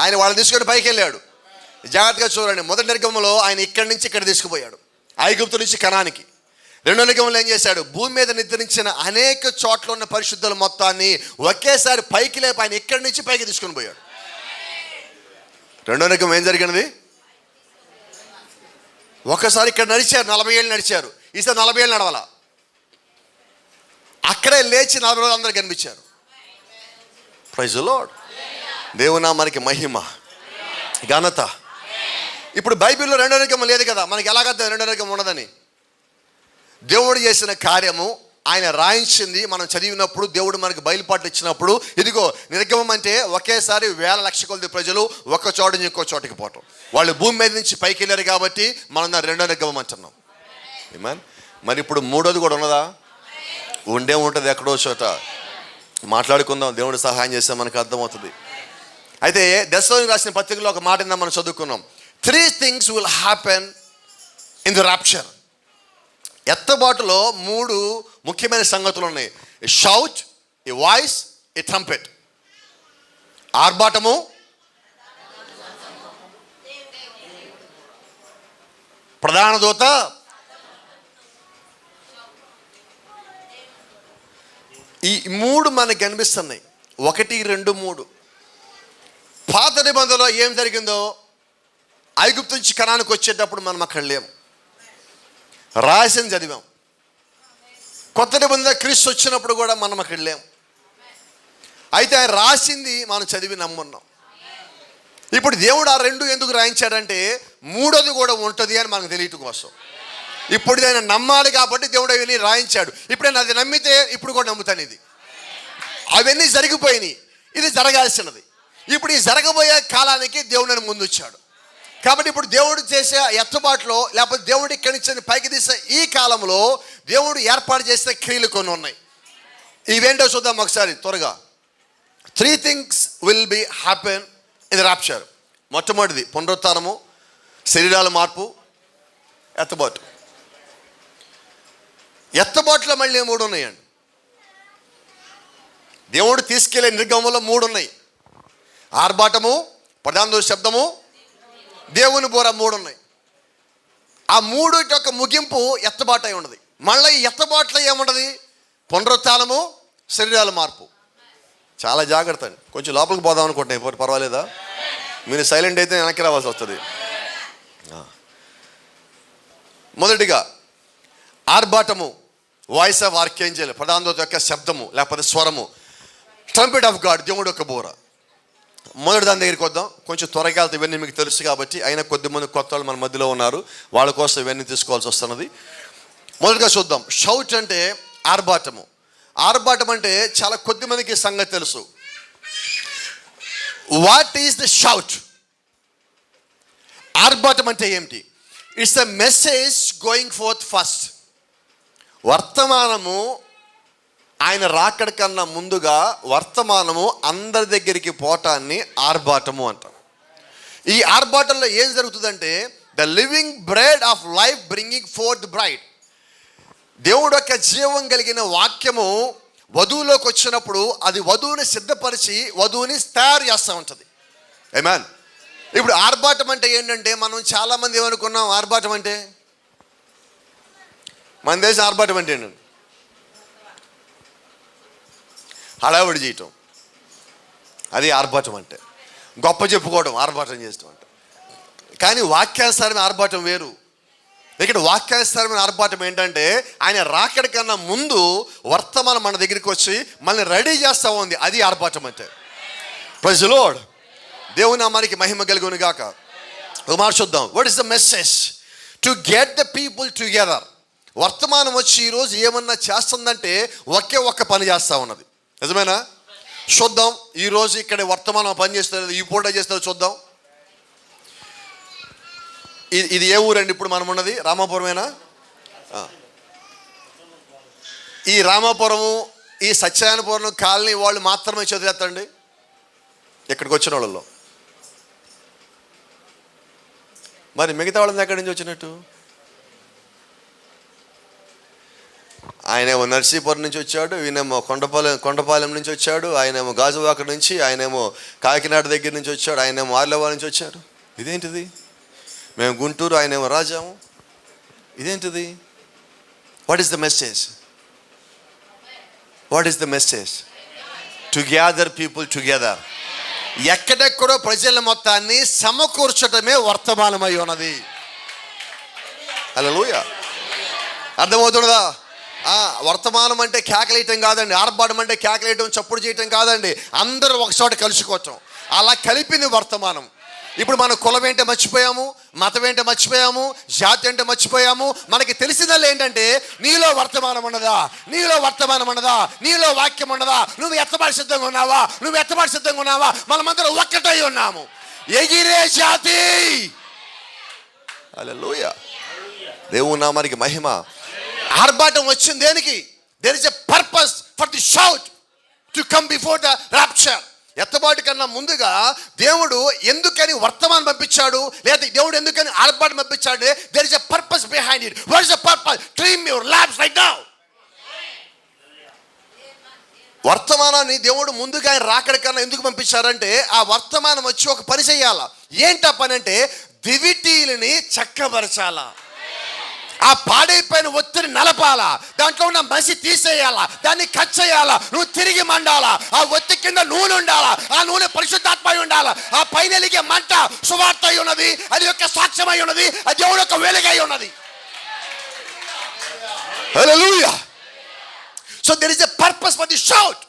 ఆయన వాళ్ళని తీసుకొని పైకి వెళ్ళాడు. జాగ్రత్తగా చూడండి. మొదటి నిర్గమంలో ఆయన ఇక్కడి నుంచి ఇక్కడ తీసుకుపోయాడు, ఐగుప్తు నుంచి కనానికి. రెండో నిర్గమంలో ఏం చేశాడు? భూమి మీద నిద్రించిన అనేక చోట్ల ఉన్న పరిశుద్ధుల మొత్తాన్ని ఒకేసారి పైకి లేపి ఆయన ఇక్కడి నుంచి పైకి తీసుకుని పోయాడు. రెండో నిర్గమం ఏం జరిగినది? ఒకసారి ఇక్కడ నడిచారు, 40 ఏళ్ళు నడిచారు. ఈసారి 40 ఏళ్ళు నడవాల. అక్కడే లేచి 40 రోజులు అందరూ కనిపించారు. Praise the lord. దేవునామానికి మహిమ, ఘనత. ఇప్పుడు బైబిల్లో రెండో నిర్గమం లేదు కదా, మనకి ఎలాగర్థం రెండో నిర్గమం ఉన్నదని? దేవుడు చేసిన కార్యము ఆయన రాయించింది మనం చదివినప్పుడు, దేవుడు మనకు బయలుపాట్లు ఇచ్చినప్పుడు, ఇదిగో నిర్గమం అంటే ఒకేసారి 1000 లక్షల కొద్ది ప్రజలు ఒక చోట నుంచి ఇంకో చోటకి పోవటం. వాళ్ళు భూమి మీద నుంచి పైకి వెళ్ళారు కాబట్టి మనం దాన్ని రెండో నిర్గమం అంటున్నాం. ఆమేన్. మరి ఇప్పుడు మూడోది కూడా ఉన్నదా? ఉండే ఉంటుంది ఎక్కడో చోట. మాట్లాడుకుందాం, దేవుడు సహాయం చేస్తే మనకు అర్థమవుతుంది. అయితే దెస్సలోనికీయులకు రాసిన పత్రికలో ఒక మాట మనం చదువుకున్నాం. 3 things will happen in the rapture. ఎత్తబాటులో 3 ముఖ్యమైన సంగతులు ఉన్నాయి. ఏ షౌట్, ఏ వాయిస్, ఏ ట్రంపెట్. ఆర్భాటము, ప్రధాన దూత, ఈ 3 మనకు కనిపిస్తున్నాయి. 1, 2, 3. పాత నిబంధనలో ఏం జరిగిందో, ఐగుప్తు నుంచి కనానికి వచ్చేటప్పుడు మనం అక్కడ లేము, రాసింది చదివాం. కొత్త నిబంధన క్రీస్తు వచ్చినప్పుడు కూడా మనం అక్కడ లేము. అయితే ఆయన రాసింది మనం చదివి నమ్మున్నాం. ఇప్పుడు దేవుడు ఆ 2 ఎందుకు రాయించాడంటే 3వది కూడా ఉంటుంది అని మనకు తెలియటం కోసం. ఇప్పుడు ఆయన నమ్మాలి కాబట్టి దేవుడు అవన్నీ రాయించాడు. ఇప్పుడు నేను అది నమ్మితే ఇప్పుడు కూడా నమ్ముతాను. ఇది అవన్నీ జరిగిపోయినాయి, ఇది జరగాల్సినది. ఇప్పుడు ఈ జరగబోయే కాలానికి దేవుడు నన్ను ముందు వచ్చాడు. కాబట్టి ఇప్పుడు దేవుడు చేసే ఎత్తుబాటులో, లేకపోతే దేవుడు ఇక్కడి నుంచి పైకి తీసే ఈ కాలంలో దేవుడు ఏర్పాటు చేసే క్రియలు కొన్ని ఉన్నాయి. ఇవేంటో చూద్దాం ఒకసారి త్వరగా. 3 things will be happen in the rapture. మొట్టమొదటిది పునరుత్థానము, శరీరాల మార్పు, ఎత్తబాటు. ఎత్తబాటులో మళ్ళీ 3 ఉన్నాయండి. దేవుడు తీసుకెళ్లే నిర్గమంలో 3 ఉన్నాయి. ఆర్భాటము, ప్రధాన శబ్దము, దేవుని బోర 3 ఉన్నాయి. ఆ 3 యొక్క ముగింపు ఎత్తబాటు అయి ఉన్నది. మళ్ళీ ఈ ఎత్తబాటులో ఏముండదు? పునరుత్థానము, శరీరాల మార్పు. చాలా జాగ్రత్త అండి. కొంచెం లోపలికి పోదాం అనుకుంటున్నాయి, పర్వాలేదా? మీరు సైలెంట్ అయితే వెనక్కి రావాల్సి వస్తుంది. మొదటిగా ఆర్భాటము, వాయిస్ ఆఫ్ ఆర్కేంజెల్, ప్రధాన దూత యొక్క శబ్దము లేకపోతే స్వరము, ట్రంపెట్ ఆఫ్ గాడ్, దేవుడు యొక్క బోర. మొదటి దాని దగ్గరికి వద్దాం. కొంచెం త్వరగా వెళ్తే ఇవన్నీ మీకు తెలుసు కాబట్టి, అయినా కొద్దిమంది కొత్త వాళ్ళు మన మధ్యలో ఉన్నారు, వాళ్ళ కోసం ఇవన్నీ తీసుకోవాల్సి వస్తున్నది. మొదటిగా చూద్దాం. షౌట్ అంటే ఆర్భాటము. ఆర్భాటం అంటే చాలా కొద్ది మందికి సంగతి తెలుసు. What is the shout? ఆర్భాటం అంటే ఏమిటి? It's the message going forth first. వర్తమానము ఆయన రాకడ కన్నా ముందుగా వర్తమానము అందరి దగ్గరికి పోవటాన్ని ఆర్భాటము అంటాం. ఈ ఆర్భాటంలో ఏం జరుగుతుందంటే, the living bread of life bringing fourth braid. దేవుడు యొక్క జీవం కలిగిన వాక్యము వధువులోకి వచ్చినప్పుడు అది వధువుని సిద్ధపరిచి వధువుని తయారు చేస్తూ ఉంటుంది. ఆమేన్. ఇప్పుడు ఆర్భాటం అంటే ఏంటంటే, మనం చాలామంది ఏమనుకున్నాం, ఆర్భాటం అంటే మన దేశం ఆర్భాటం అంటే ఏంటండి? హడావుడి చేయటం, అది ఆర్భాటం అంటే. గొప్ప చెప్పుకోవడం ఆర్భాటం చేస్తాం అంటే. కానీ వాక్యానుసారమైన ఆర్భాటం వేరు. ఇక్కడ వాక్యానుసారమైన ఆర్భాటం ఏంటంటే, ఆయన రాకడ కన్నా ముందు వర్తమానం మన దగ్గరికి వచ్చి మనల్ని రెడీ చేస్తూ ఉంది, అది ఆర్భాటం అంటే. Praise the lord. దేవుని నామానికి మహిమ కలుగును గాక. ఒక మాట చూద్దాం. What is the message? To get the people together. వర్తమానం వచ్చి ఈరోజు ఏమన్నా చేస్తుందంటే ఒక్క పని చేస్తూ ఉన్నది. నిజమేనా? చూద్దాం. ఈరోజు ఇక్కడ వర్తమానం పని చేస్తుంది, ఈ పూట చేస్తుంది. చూద్దాం. ఇది ఏ ఊరండి ఇప్పుడు మనం ఉన్నది? రామాపురమేనా? ఈ రామాపురము, ఈ సత్యనారాయణపురం కాలనీ వాళ్ళు మాత్రమే చదివేస్తండి ఇక్కడికి వచ్చిన వాళ్ళలో. మరి మిగతా వాళ్ళని ఎక్కడి నుంచి వచ్చినట్టు? ఆయనేమో నర్సీపురం నుంచి వచ్చాడు, ఈయనేమో కొండపాలెం నుంచి వచ్చాడు, ఆయనేమో గాజువాక నుంచి, ఆయనేమో కాకినాడ దగ్గర నుంచి వచ్చాడు, ఆయనేమో ఆర్లవా నుంచి వచ్చాడు. ఇదేంటిది? మేము గుంటూరు, ఆయనేమో రాజాము. ఇదేంటిది? What is the message? What is the message? To gather people together. ఎక్కడెక్కడో ప్రజల మొత్తాన్ని సమకూర్చటమే వర్తమానమై ఉన్నది. హల్లెలూయా. అర్థమవుతుందా? వర్తమానం అంటే కేకలేయటం కాదండి. ఆర్భాటం అంటే కేకలేయటం, చప్పుడు చేయటం కాదండి. అందరూ ఒకచోట కలుసుకోవటం, అలా కలిపింది వర్తమానం. ఇప్పుడు మన కులం ఏంటో మర్చిపోయాము, మతం ఏంటో మర్చిపోయాము, జాతి ఏంటో మర్చిపోయాము. మనకి తెలిసిందల్లా ఏంటంటే, నీలో వర్తమానం ఉన్నదా, నీలో వర్తమానం ఉన్నదా, నీలో వాక్యం ఉన్నదా, నువ్వు ఎత్తబాటు సిద్ధంగా ఉన్నావా, నువ్వు ఎత్తబాటు సిద్ధంగా ఉన్నావా. మనమందరం ఒక్కటై ఉన్నాము. ఎగిరే జాతి. హల్లెలూయా. దేవుని నామానికి మహిమ. ఆర్భాటం వచ్చింది దేనికి? There is a purpose for the shout to come before the rapture. ఎత్తబాటు కన్నా ముందుగా దేవుడు ఎందుకని వర్తమానం పంపించాడు, లేదా దేవుడు ఎందుకని ఆర్భాటం పంపించాడు? There is a purpose behind it. What is the purpose? Trim your lamps right now. వర్తమానాన్ని దేవుడు ముందుగా ఆయన రాకడ కన్నా ఎందుకు పంపించారంటే, ఆ వర్తమానం వచ్చి ఒక పని చేయాలా. ఏంటా పని అంటే, దివిటీలని చక్కబరచాలా. ఆ పాడైపోయిన ఒత్తిడి నలపాలా, దాంట్లో ఉన్న మసి తీసేయాలా, దాన్ని కట్ చేయాలా, నువ్వు తిరిగి మండాలా. ఆ ఒత్తి కింద నూనె ఉండాలా, ఆ నూనె పరిశుద్ధాత్మ ఉండాలా. ఆ పైన వెలిగే మంట సువార్త అయి ఉన్నది, అది యొక్క సాక్ష్యం అయి ఉన్నది, అది దేవుడు యొక్క వెలుగై ఉన్నది. హల్లెలూయా. So there is a purpose for the shout.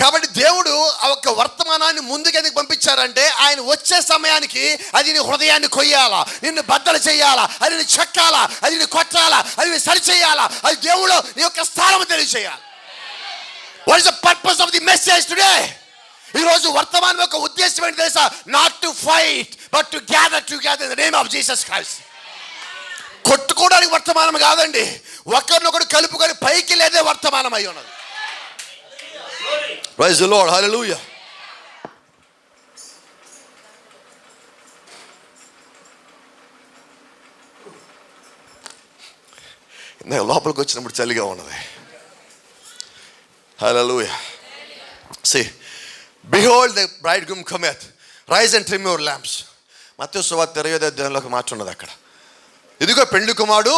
కాబట్టి దేవుడు ఆ ఒక్క వర్తమానాన్ని ముందుకు ఎందుకు పంపించారంటే, ఆయన వచ్చే సమయానికి అది నీ హృదయాన్ని కొయ్యాలా, నిన్ను బద్దలు చేయాలా, అది నీ చెక్కాలా, అది నీ కొట్టాలా, అది నీ సరిచేయాలా, అది దేవుడు నీ యొక్క స్థానం తెలియచేయాలి. What is the purpose of the message today? ఈరోజు వర్తమానం యొక్క ఉద్దేశం ఏంటి తెలుసా? Not to fight but to gather together in the name of Jesus Christ. కొట్టుకోవడానికి వర్తమానం కాదండి, ఒకరినొకరు కలుపుకొని పైకి లేదే వర్తమానం అయి ఉన్నది. Praise the Lord. Hallelujah. నేను లోపలికి వచ్చినప్పుడు చలిగా ఉన్నది. Hallelujah. See, behold the bridegroom cometh, rise and trim your lamps. మత్తయి సువార్త 20వ అధ్యాయంలోకి మాట ఉన్నది అక్కడ. ఇదిగో పెండ్లి కుమారుడు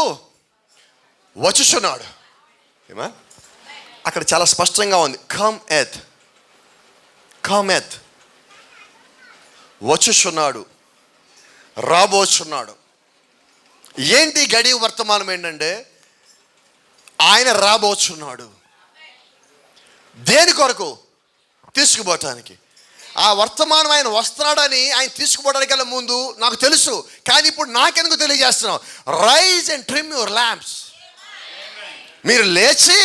వచ్చుచున్నాడు. ఏమా అక్కడ చాలా స్పష్టంగా ఉంది. కమెత్ వచ్చుచున్నాడు, రాబోచున్నాడు. ఏంటి గడి వర్తమానం ఏంటంటే, ఆయన రాబోచున్నాడు. దేని కొరకు? తీసుకుపోవటానికి. ఆ వర్తమానం ఆయన వస్తున్నాడని, ఆయన తీసుకుపోవడానికల్లా ముందు నాకు తెలుసు, కానీ ఇప్పుడు నాకెందుకు తెలియజేస్తున్నావు? Rise and trim your lamps. మీరు లేచి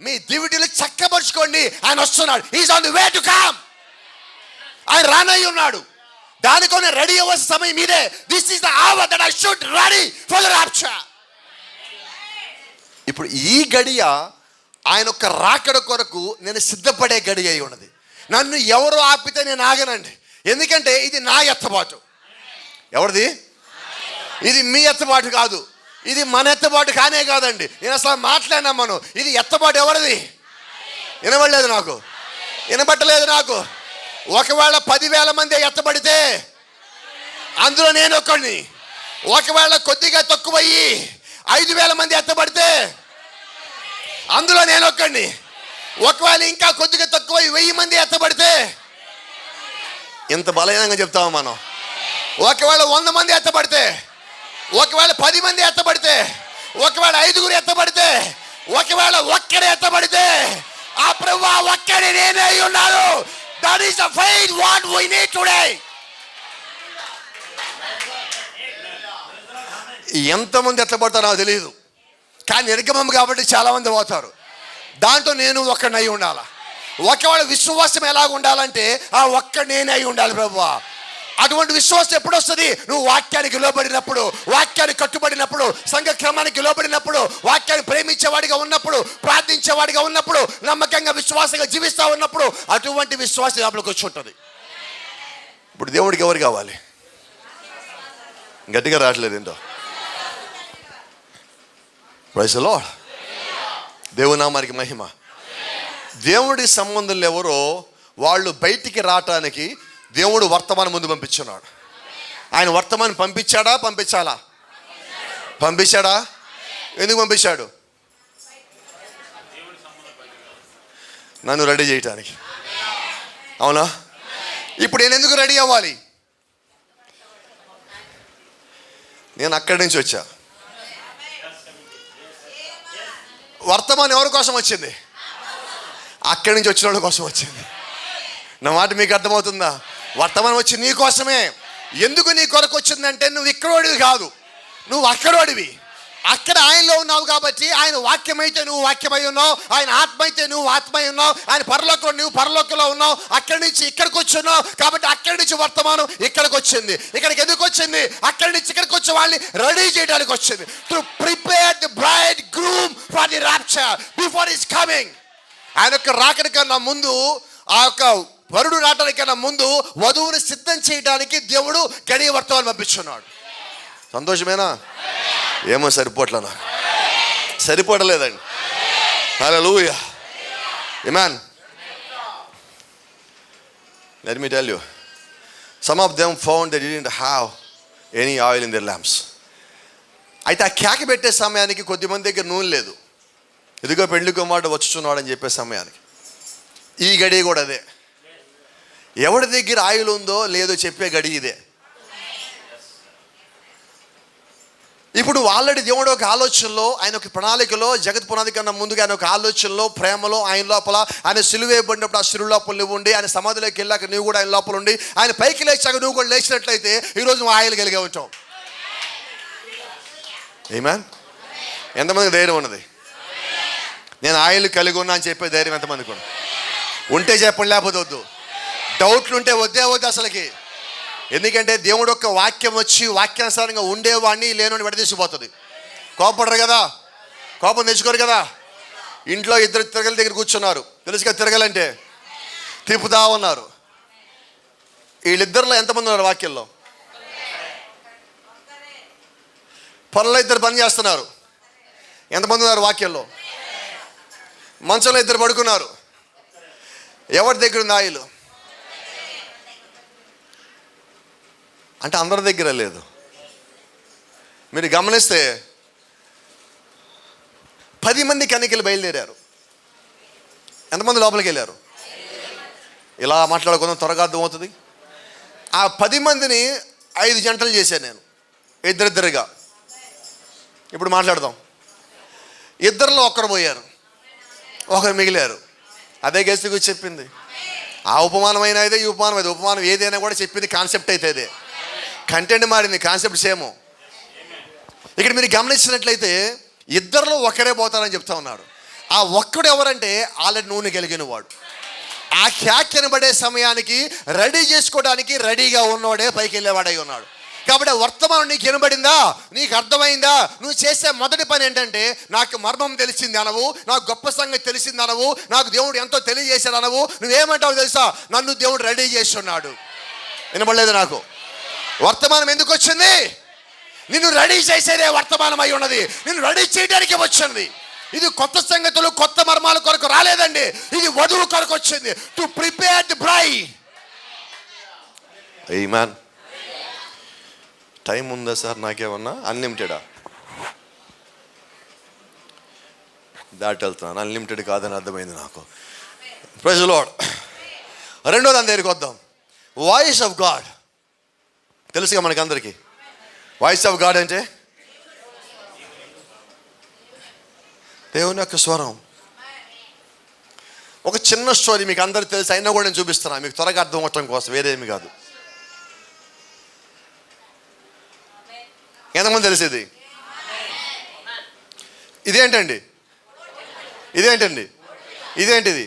మీ దివిటీలు చక్కపరుచుకోండి, ఆయన వస్తున్నాడు. Is on the way to come. ఆయన రానై ఉన్నాడు. దానికోనే రెడీ అవ్వాల్సిన సమయం ఇదే. This is the hour that I should ready for the rapture. ఇప్పుడు ఈ గడియ ఆయన యొక్క రాకడ కొరకు నేను సిద్ధపడే గడియ అయి ఉన్నది. నన్ను ఎవరు ఆపితే నేను ఆగనండి, ఎందుకంటే ఇది నా ఎత్తబాటు. ఎవరిది? ఇది మీ ఎత్తబాటు కాదు, ఇది మన ఎత్తబాటు కానే కాదండి. నేను అసలు మాట్లాడినా మనం, ఇది ఎత్తబాటు ఎవరిది? వినబడలేదు నాకు, వినబట్టలేదు నాకు. ఒకవేళ 10,000 మంది ఎత్తబడితే అందులో నేను ఒక్కడిని. ఒకవేళ కొద్దిగా తక్కువయ్యి 5,000 మంది ఎత్తబడితే అందులో నేను ఒక్కడిని. ఒకవేళ ఇంకా కొద్దిగా తక్కువ 1000 మంది ఎత్తబడితే, ఇంత బలహీనంగా చెప్తాము మనం. ఒకవేళ 100 మంది ఎత్తబడితే, ఒకవేళ 10 మంది ఎత్తబడితే, ఒకవేళ 5 ఎత్తబడితే, ఒకవేళ ఒక్కడే ఎత్తబడితే, ఆ ప్రభువా ఒక్కడే నేనే ఉన్నాను. That is the faith what we need today. ఎంతమంది ఎత్తబడతారో నాకు తెలియదు, కానీ నిర్గమం కాబట్టి చాలా మంది పోతారు. దాంట్లో నేను ఒక్కడినై ఉండాలా. ఒకవేళ విశ్వాసం ఎలాగ ఉండాలంటే, ఆ ఒక్కడు నేనే అయి ఉండాలి ప్రభువా. అటువంటి విశ్వాసం ఎప్పుడు వస్తుంది? నువ్వు వాక్యానికి లోబడినప్పుడు, వాక్యానికి కట్టుబడినప్పుడు, సంఘ క్రమానికి లోబడినప్పుడు, వాక్యాన్ని ప్రేమించేవాడిగా ఉన్నప్పుడు, ప్రార్థించేవాడిగా ఉన్నప్పుడు, నమ్మకంగా విశ్వాసంగా జీవిస్తూ ఉన్నప్పుడు, అటువంటి విశ్వాసం లోపలికి వచ్చి ఉంటుంది. ఇప్పుడు దేవుడికి ఎవరు కావాలి? గట్టిగా రావట్లేదు ఏంటో. Praise the lord. దేవుని నామానికి మహిమ. దేవుడి సంబంధులు ఎవరో వాళ్ళు బయటికి రావటానికి దేవుడు వర్తమానం ముందు పంపించున్నాడు. ఆయన వర్తమానం పంపించాడా? పంపించాడా? ఎందుకు పంపించాడు? నన్ను రెడీ చేయటానికి. అవునా? ఇప్పుడు నేను ఎందుకు రెడీ అవ్వాలి? నేను అక్కడి నుంచి వచ్చా. వర్తమానం ఎవరి కోసం వచ్చింది? అక్కడి నుంచి వచ్చిన వాళ్ళ కోసం వచ్చింది. నా మాట మీకు అర్థమవుతుందా? వర్తమానం వచ్చి నీ కోసమే. ఎందుకు నీ కొరకు వచ్చిందంటే, నువ్వు ఇక్కడోడివి కాదు, నువ్వు అక్కడోడివి. అక్కడ ఆయనలో ఉన్నావు కాబట్టి, ఆయన వాక్యం అయితే నువ్వు వాక్యమై ఉన్నావు, ఆయన ఆత్మ అయితే నువ్వు ఆత్మై ఉన్నావు, ఆయన పరలోకంలో నువ్వు పరలోకంలో ఉన్నావు. అక్కడి నుంచి ఇక్కడికి వచ్చున్నావు కాబట్టి అక్కడి నుంచి వర్తమానం ఇక్కడికి వచ్చింది. ఇక్కడికి ఎందుకు వచ్చింది? అక్కడి నుంచి ఇక్కడికి వచ్చే వాళ్ళని రెడీ చేయడానికి వచ్చింది. To prepare the braid groom for the rapture before his coming. ఆయన యొక్క రాకడ కన్నా ముందు, ఆ యొక్క వరుడు రావడానికన్నా ముందు వధువుని సిద్ధం చేయడానికి దేవుడు గడియ వర్తమానం పంపించున్నాడు. సంతోషమేనా? ఏమో సరిపోట్లా, నాకు సరిపోవట్లేదండి. హల్లెలూయా. ఆమేన్. Let me tell you, some of them found they didn't have any oil in their lamps. అయితే ఆ కేక పెట్టే సమయానికి కొద్దిమంది దగ్గర నూనె లేదు. ఇదిగో పెళ్లి కుమారుడు వచ్చుచున్నాడు అని చెప్పే సమయానికి ఈ గడి కూడా అదే. ఎవరి దగ్గర ఆయిల్ ఉందో లేదో చెప్పే గడి ఇదే. ఇప్పుడు ఆల్రెడీ దేవుడు ఒక ఆలోచనలో, ఆయన ఒక ప్రణాళికలో, జగత్ పునాది కన్నా ముందుగా ఆయన ఒక ఆలోచనలో, ప్రేమలో, ఆయన లోపల ఆయన సిలువేయబడినప్పుడు ఆ సిలువ లోపల నువ్వు ఉండి, ఆయన సమాధిలోకి వెళ్ళాక నువ్వు కూడా ఆయన లోపల ఉండి, ఆయన పైకి లేచాక నువ్వు కూడా లేచినట్లయితే ఈరోజు నువ్వు ఆయిల్ కలిగే ఉంటావు. ఆమేన్. ఎంతమందికి ధైర్యం ఉన్నది? నేను ఆయిల్ కలిగి ఉన్నా అని చెప్పే ధైర్యం ఎంతమందికి ఉంది? ఉంటే చెప్పండి, లేకపోతే వద్దు. డౌట్లు ఉంటే వద్దే వద్దు అసలుకి. ఎందుకంటే దేవుడు యొక్క వాక్యం వచ్చి వాక్యానుసారంగా ఉండేవాడిని లేనోని విడదీసిపోతుంది. కోపడరు కదా, కోపం తెచ్చుకోరు కదా. ఇంట్లో ఇద్దరు తిరగల దగ్గర కూర్చున్నారు, తెలుసుగా తిరగలంటే తిప్పుతా ఉన్నారు. వీళ్ళిద్దరిలో ఎంతమంది ఉన్నారు వాక్యంలో? పొలంలో ఇద్దరు పని చేస్తున్నారు, ఎంతమంది ఉన్నారు వాక్యంలో? మంచంలో ఇద్దరు పడుకున్నారు, ఎవరి దగ్గర ఉంది ఆయిల్? అంటే అందరి దగ్గర లేదు. మీరు గమనిస్తే 10 మంది కన్యకలు బయలుదేరారు. ఎంతమంది లోపలికి వెళ్ళారు? ఇలా మాట్లాడుకుందాం, త్వరగా అర్థమవుతుంది. ఆ 10 మందిని 5 జంటలు చేశాను నేను, ఇద్దరిద్దరుగా. ఇప్పుడు మాట్లాడదాం. ఇద్దరిలో ఒకరు పోయారు, ఒకరు మిగిలారు. అదే గెస్ట్ గురించి చెప్పింది. ఆ ఉపమానం అయినా ఇదే, ఈ ఉపమానం అయితే ఉపమానం ఏదైనా కూడా చెప్పింది కాన్సెప్ట్ అయితే అదే. కంటెంట్ మారింది, కాన్సెప్ట్ సేమ్. ఇక్కడ మీరు గమనించినట్లయితే ఇద్దరిలో ఒకరే పోతారని చెప్తా ఉన్నాడు. ఆ ఒక్కడు ఎవరంటే ఆల్రెడీ నూనె కలిగిన వాడు. ఆ క్యాక్ పడే సమయానికి రెడీ చేసుకోవడానికి రెడీగా ఉన్నవాడే పైకి వెళ్ళేవాడై ఉన్నాడు. కాబట్టి వర్తమానం నీకు వినబడిందా? నీకు అర్థమైందా? నువ్వు చేసే మొదటి పని ఏంటంటే, నాకు మర్మం తెలిసింది అనవు, నాకు గొప్ప సంగతి తెలిసింది అనవు, నాకు దేవుడు ఎంతో తెలియజేశాడు అనవు. నువ్వేమంటావు తెలుసా? నన్ను దేవుడు రెడీ చేసి ఉన్నాడు. వినబడలేదు నాకు? వర్తమానం ఎందుకు వచ్చింది? నిన్ను రెడీ చేసేదే వర్తమానం అయి ఉన్నది. నిన్ను రెడీ చేయడానికి వచ్చింది. ఇది కొత్త సంగతులు, కొత్త మర్మాల కొరకు రాలేదండి. ఇది వధువు కొరకు వచ్చింది. To prepare the bride. ఆమేన్. టైం ఉందా సార్? నాకేమన్నా అన్లిమిటెడా? దాటి వెళ్తున్నాను. అన్లిమిటెడ్ కాదని అర్థమైంది నాకు. Praise the lord. రెండో దాని దగ్గరికి వద్దాం. Voice of God. తెలుసుగా మనకి అందరికీ వాయిస్ ఆఫ్ గాడ్ అంటే దేవుని యొక్క స్వరం. ఒక చిన్న స్టోరీ మీకు అందరికి తెలుసు, అయినా కూడా నేను చూపిస్తున్నా మీకు త్వరగా అర్థం అవటం కోసం, వేరేమి కాదు. ఎంతమంది తెలిసేది? ఇదేంటండి? ఇదేంటండి? ఇదేంటిది?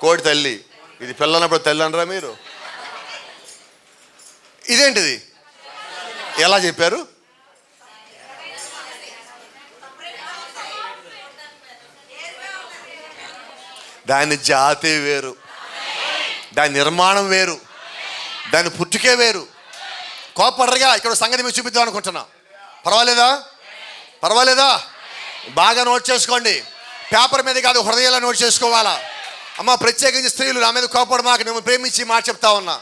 కోడి తల్లి. ఇది పిల్లనప్పుడు తల్లి అనరా మీరు? ఇదేంటిది? ఎలా చెప్పారు? దాని జాతి వేరు, దాని నిర్మాణం వేరు, దాని పుట్టుకే వేరు. కోపడరుగా. ఇక్కడ సంగతి మీకు చూపిద్దాం అనుకుంటున్నా. పర్వాలేదా? పర్వాలేదా? బాగా నోట్ చేసుకోండి. పేపర్ మీద కాదు, హృదయాల్లో నోట్ చేసుకోవాలా. అమ్మ, ప్రత్యేకించి స్త్రీలు నా మీద కోపడ మాకు, నేను ప్రేమించి మాట చెప్తా ఉన్నా.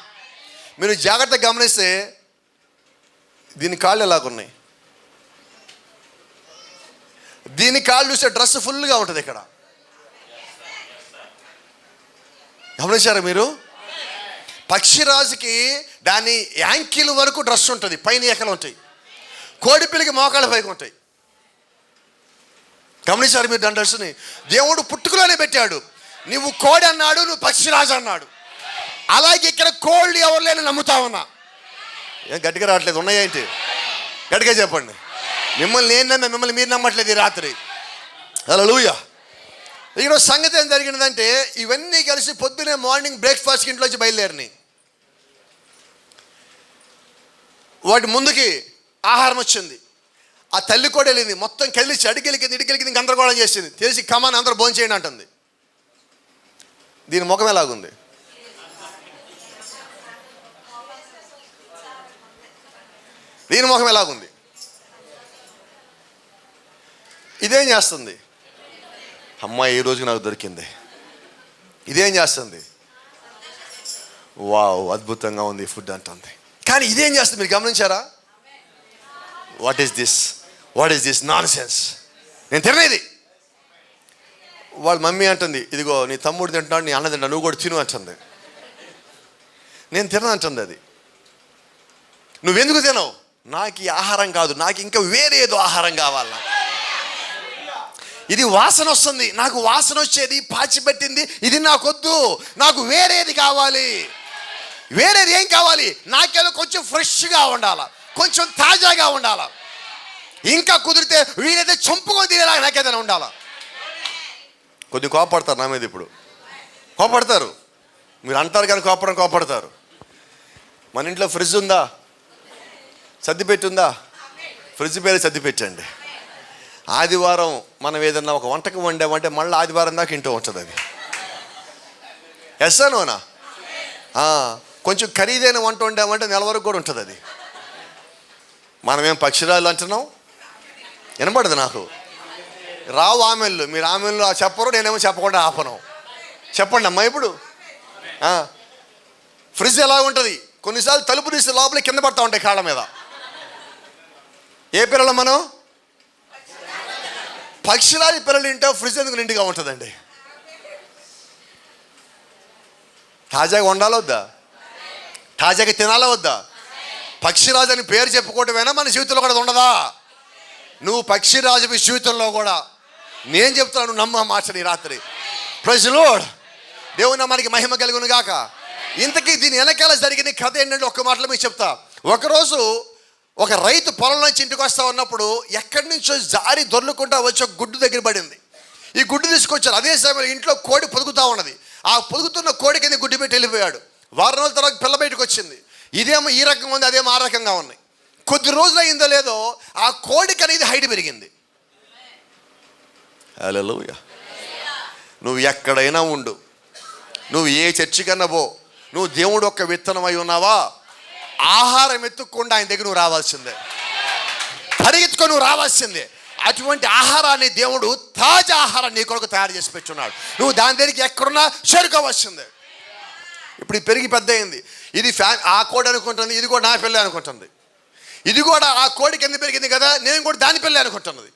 మీరు జాగ్రత్తగా గమనిస్తే దీని కాళ్ళు ఎలాగున్నాయి? దీని కాళ్ళు చూస్తే డ్రెస్ ఫుల్గా ఉంటుంది. ఇక్కడ గమనించారా మీరు? పక్షిరాజుకి దాని యాంకిల్ వరకు డ్రెస్ ఉంటుంది, పైన ఏకలు ఉంటాయి. కోడిపిల్లకి మోకాళ్ళ పైకి ఉంటాయి. గమనించారు మీరు దాని డ్రెస్ని? దేవుడు పుట్టుకలోనే పెట్టాడు. నువ్వు కోడి అన్నాడు, నువ్వు పక్షిరాజు అన్నాడు. అలాగే ఇక్కడ కోళ్ళు ఎవరు లేని నమ్ముతా ఉన్నా. ఏం గట్టిగా రావట్లేదు? ఉన్నాయేంటి? గట్టిగా చెప్పండి. మిమ్మల్ని నేను నమ్మే, మిమ్మల్ని మీరు నమ్మట్లేదు ఈ రాత్రి. హల్లెలూయా. ఇక్కడ సంగతి ఏం జరిగినదంటే, ఇవన్నీ కలిసి పొద్దునే మార్నింగ్ బ్రేక్ఫాస్ట్కి ఇంట్లోంచి బయలుదేరినాయి. వాటి ముందుకి ఆహారం వచ్చింది. ఆ తల్లి కూడా వెళ్ళింది, మొత్తం కలిసి అడిగెలికింది, ఇడికెలికింది, గందరగోళం చేసింది. తెలిసి కమాన్ అందరూ భోజనం చేయండి అంటుంది. దీని ముఖం ఎలాగుంది? దీని ముఖం ఎలాగుంది? ఇదేం చేస్తుంది? అమ్మాయి ఈ రోజు నాకు దొరికింది. ఇదేం చేస్తుంది? వావ్, అద్భుతంగా ఉంది ఫుడ్ అంటుంది. కానీ ఇదేం చేస్తుంది? మీరు గమనించారా? What is this non sense, నేను తినేది. వాళ్ళ మమ్మీ అంటుంది, ఇదిగో నీ తమ్ముడు తింటున్నాడు, నీ అన్న తింటాడు, నువ్వు కూడా తిను అంటుంది. నేను తినను అంటుంది అది. నువ్వెందుకు తినవు? నాకు ఈ ఆహారం కాదు, నాకు ఇంకా వేరే ఏదో ఆహారం కావాలా. ఇది వాసన వస్తుంది, నాకు వాసన వచ్చేది పాచిపెట్టింది, ఇది నాకొద్దు, నాకు వేరేది కావాలి. వేరేది ఏం కావాలి? నాకేదో కొంచెం ఫ్రెష్గా ఉండాలా, కొంచెం తాజాగా ఉండాలా, ఇంకా కుదిరితే వీలైతే చంపుకొని తినేలాగా నాకేదైనా ఉండాలా. కొద్దిగా కోపడతారు నా మీద, ఇప్పుడు కోపడతారు. మీరు అంటారు కానీ కోపడతారు. మన ఇంట్లో ఫ్రిడ్జ్ ఉందా? సర్దిపెట్టి ఉందా? ఫ్రిడ్జ్ పేరు సర్దిపెట్టండి. ఆదివారం మనం ఏదన్నా ఒక వంటకం వండామంటే మళ్ళీ ఆదివారం దాకా ఇంటూ ఉంటుంది అది. ఎస్సానోనా? కొంచెం ఖరీదైన వంట వండామంటే నెల వరకు కూడా ఉంటుంది అది. మనమేం పక్షిరాలు అంటున్నాం? వినపడదు నాకు. రావు ఆమెళ్ళు, మీరు ఆమెళ్ళు చెప్పరు, నేనేమో చెప్పకుండా ఆపను. చెప్పండి అమ్మా. ఇప్పుడు ఫ్రిడ్జ్ ఎలా ఉంటుంది? కొన్నిసార్లు తలుపు తీస్తే లోపల కింద పడతా ఉంటాయి కాళ్ళ మీద. ఏ పిల్లలు మనం? పక్షిరాజు పిల్లలు ఇంటే ఫ్రిడ్జ్ ఎందుకు నిండుగా ఉంటుందండి? తాజాగా ఉండాలా వద్దా? తాజాగా తినాలా వద్దా? పక్షిరాజు అని పేరు చెప్పుకోవటమేనా మన జీవితంలో కూడా ఉండదా? నువ్వు పక్షిరాజు జీవితంలో కూడా. నేను చెప్తాను, నమ్మ మార్చని రాత్రి. Praise the lord. దేవుని నామానికి మహిమ కలుగును గాక. ఇంతకీ దీని వెనకాల జరిగిన కథ ఏంటంటే ఒక్క మాటలో మీకు చెప్తా. ఒకరోజు ఒక రైతు పొలం నుంచి ఇంటికి వస్తా ఉన్నప్పుడు ఎక్కడి నుంచో జారి దొర్లుకుంటా వచ్చి ఒక గుడ్డు దగ్గర పడింది. ఈ గుడ్డు తీసుకొచ్చారు. అదే సమయంలో ఇంట్లో కోడి పొదుగుతూ ఉన్నది. ఆ పొదుగుతున్న కోడి కింద గుడ్డు పెట్టి వెళ్ళిపోయాడు. వారం రోజుల తర్వాత పిల్ల బయటకు వచ్చింది. ఇదేమో ఈ రకంగా ఉంది, అదేమో ఆ రకంగా ఉన్నాయి. కొద్ది రోజులు అయిందో లేదో ఆ కోడికి అనేది హైట్ పెరిగింది. హల్లెలూయా. నువ్వు ఎక్కడైనా ఉండు, నువ్వు ఏ చర్చి కన్నా పో, నువ్వు దేవుడు ఒక్క విత్తనం అయి ఉన్నావా, ఆహారం ఎత్తుక్కుండా ఆయన దగ్గర నువ్వు రావాల్సిందే, పరిగెత్తుకొని నువ్వు రావాల్సిందే. అటువంటి ఆహారాన్ని దేవుడు తాజా ఆహారాన్ని నీ కొరకు తయారు చేసి పెట్టున్నాడు. నువ్వు దాని దగ్గరికి ఎక్కడున్నా చేరుకోవాల్సిందే. ఇప్పుడు ఇది పెరిగి పెద్ద అయింది. ఇది ఆ కోడి అనుకుంటుంది, ఇది కూడా నా పిల్ల అనుకుంటుంది. ఇది కూడా ఆ కోడి కింద పెరిగింది కదా, నేను కూడా దాని పిల్ల అనుకుంటున్నది.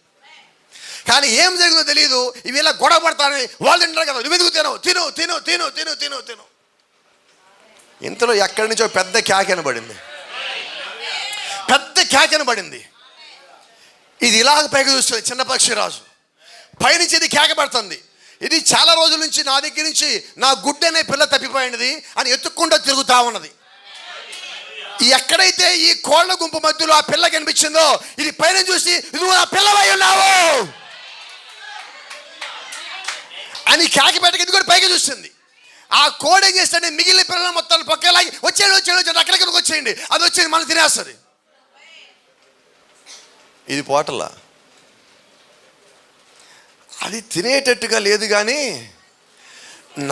కానీ ఏం జరిగిందో తెలియదు. ఇవి ఇలా గొడవ పడతానని వాళ్ళు తింటారు కదా, నువ్వు ఎందుకు తినవు, తిను తిను తిను తిను తిను తిను. ఇంతలో ఎక్కడి నుంచో పెద్ద కేకనబడింది, పెద్ద కేకనబడింది. ఇది ఇలాగ పైకి చూస్తుంది. చిన్న పక్షిరాజు పైనుంచి ఇది కేక పెడుతుంది. ఇది చాలా రోజుల నుంచి నా దగ్గర నుంచి నా గుడ్డు అనే పిల్ల తప్పిపోయినది అని ఎత్తుక్కుంటూ తిరుగుతూ ఉన్నది. ఎక్కడైతే ఈ కోళ్ల గుంపు మధ్యలో ఆ పిల్ల కనిపించిందో, ఇది పైన చూసి నువ్వు నా పిల్లవై ఉన్నావు అని కేక పెట్టక ఇది కూడా పైకి చూస్తుంది. ఆ కోడి ఏం చేస్తాడు, మిగిలిన పిల్లల మొత్తాన్ని పక్కలాగి వచ్చేయండి అక్కడికి వచ్చేయండి, అది వచ్చేది మనం తినేస్తుంది. ఇది పోటలా, అది తినేటట్టుగా లేదు. కానీ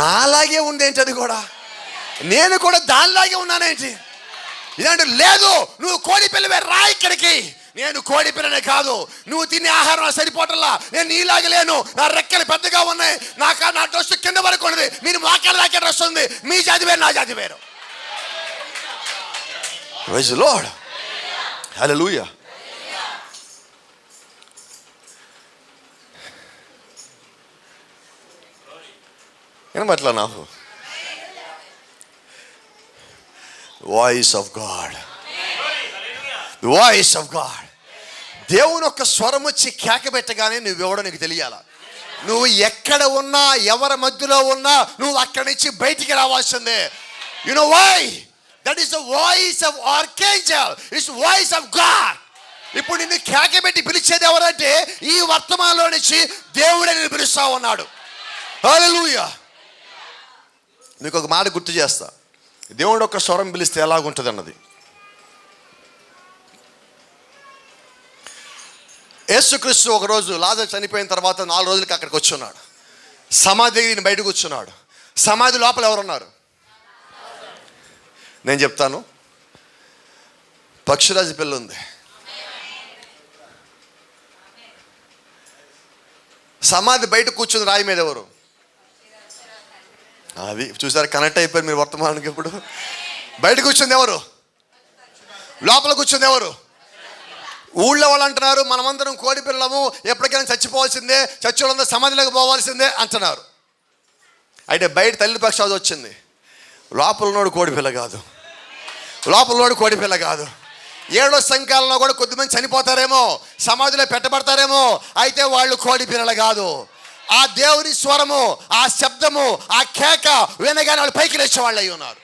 నాలాగే ఉందేంటి, అది కూడా నేను కూడా దానిలాగే ఉన్నానేంటి. ఇదంటే లేదు, నువ్వు కోడి పిల్లవే, రా ఇక్కడికి. నేను కోడి పిల్లనే కాదు, నువ్వు తినే ఆహారం సరిపోవటంలా, నేను నీలాగే లేను. నా రెక్కలు పెద్దగా ఉన్నాయి, నా డ్రెస్ కింద వరకు ఉన్నది, మీరు మాకాడ దాకే డ్రెస్ ఉంది. మీ జాతి వేరు, నా జాతి వేరు. Praise the lord. హల్లెలూయా. వినబట్లా నాకు? Voice of God, voice of God. దేవుని యొక్క స్వరం వచ్చి కేక పెట్టగానే నువ్వెవడో నీకు తెలియాల. నువ్వు ఎక్కడ ఉన్నా, ఎవరి మధ్యలో ఉన్నా, నువ్వు అక్కడి నుంచి బయటికి రావాల్సిందే. You know why? That is the voice of archangel, it's voice of God. ఇప్పుడు నిన్ను కేక పెట్టి పిలిచేది ఎవరంటే ఈ వర్తమానంలో నుంచి దేవుడే నిన్ను పిలుస్తా ఉన్నాడు. హల్లెలూయా. మీకు ఒక మాట గుర్తు చేస్తా, దేవుడు ఒక స్వరం పిలిస్తే ఎలాగుంటుంది అన్నది. యేసుక్రీస్తు ఒకరోజు లాజరు చనిపోయిన తర్వాత 4 రోజులకి అక్కడికి వచ్చున్నాడు. సమాధి బయటకు వచ్చున్నాడు. సమాధి లోపల ఎవరున్నారు? నేను చెప్తాను. పక్షిరాజు పిల్ల ఉంది. సమాధి బయట కూర్చుంది, రాయి మీద ఎవరు? అది చూసారు, కనెక్ట్ అయిపోయారు మీరు వర్తమానానికి. ఇప్పుడు బయట కూర్చుంది ఎవరు? లోపల కూర్చుంది ఎవరు? ఊళ్ళో వాళ్ళు అంటున్నారు మనమందరం కోడి పిల్లము, ఎప్పటికైనా చచ్చిపోవాల్సిందే, చచ్చిపోవాలందరూ సమాధిలోకి పోవాల్సిందే అంటున్నారు. అయితే బయట తల్లి పక్షాది వచ్చింది, లోపలనోడు కోడి పిల్ల కాదు, లోపలనోడు కోడి పిల్ల కాదు. 7వ సంఖ్యలో కూడా కొద్దిమంది చనిపోతారేమో, సమాధిలో పెట్టబడతారేమో, అయితే వాళ్ళు కోడి పిల్లలు కాదు. ఆ దేవుని స్వరము, ఆ శబ్దము, ఆ కేక వినగానే వాళ్ళు పైకి లేచే వాళ్ళు అయి ఉన్నారు.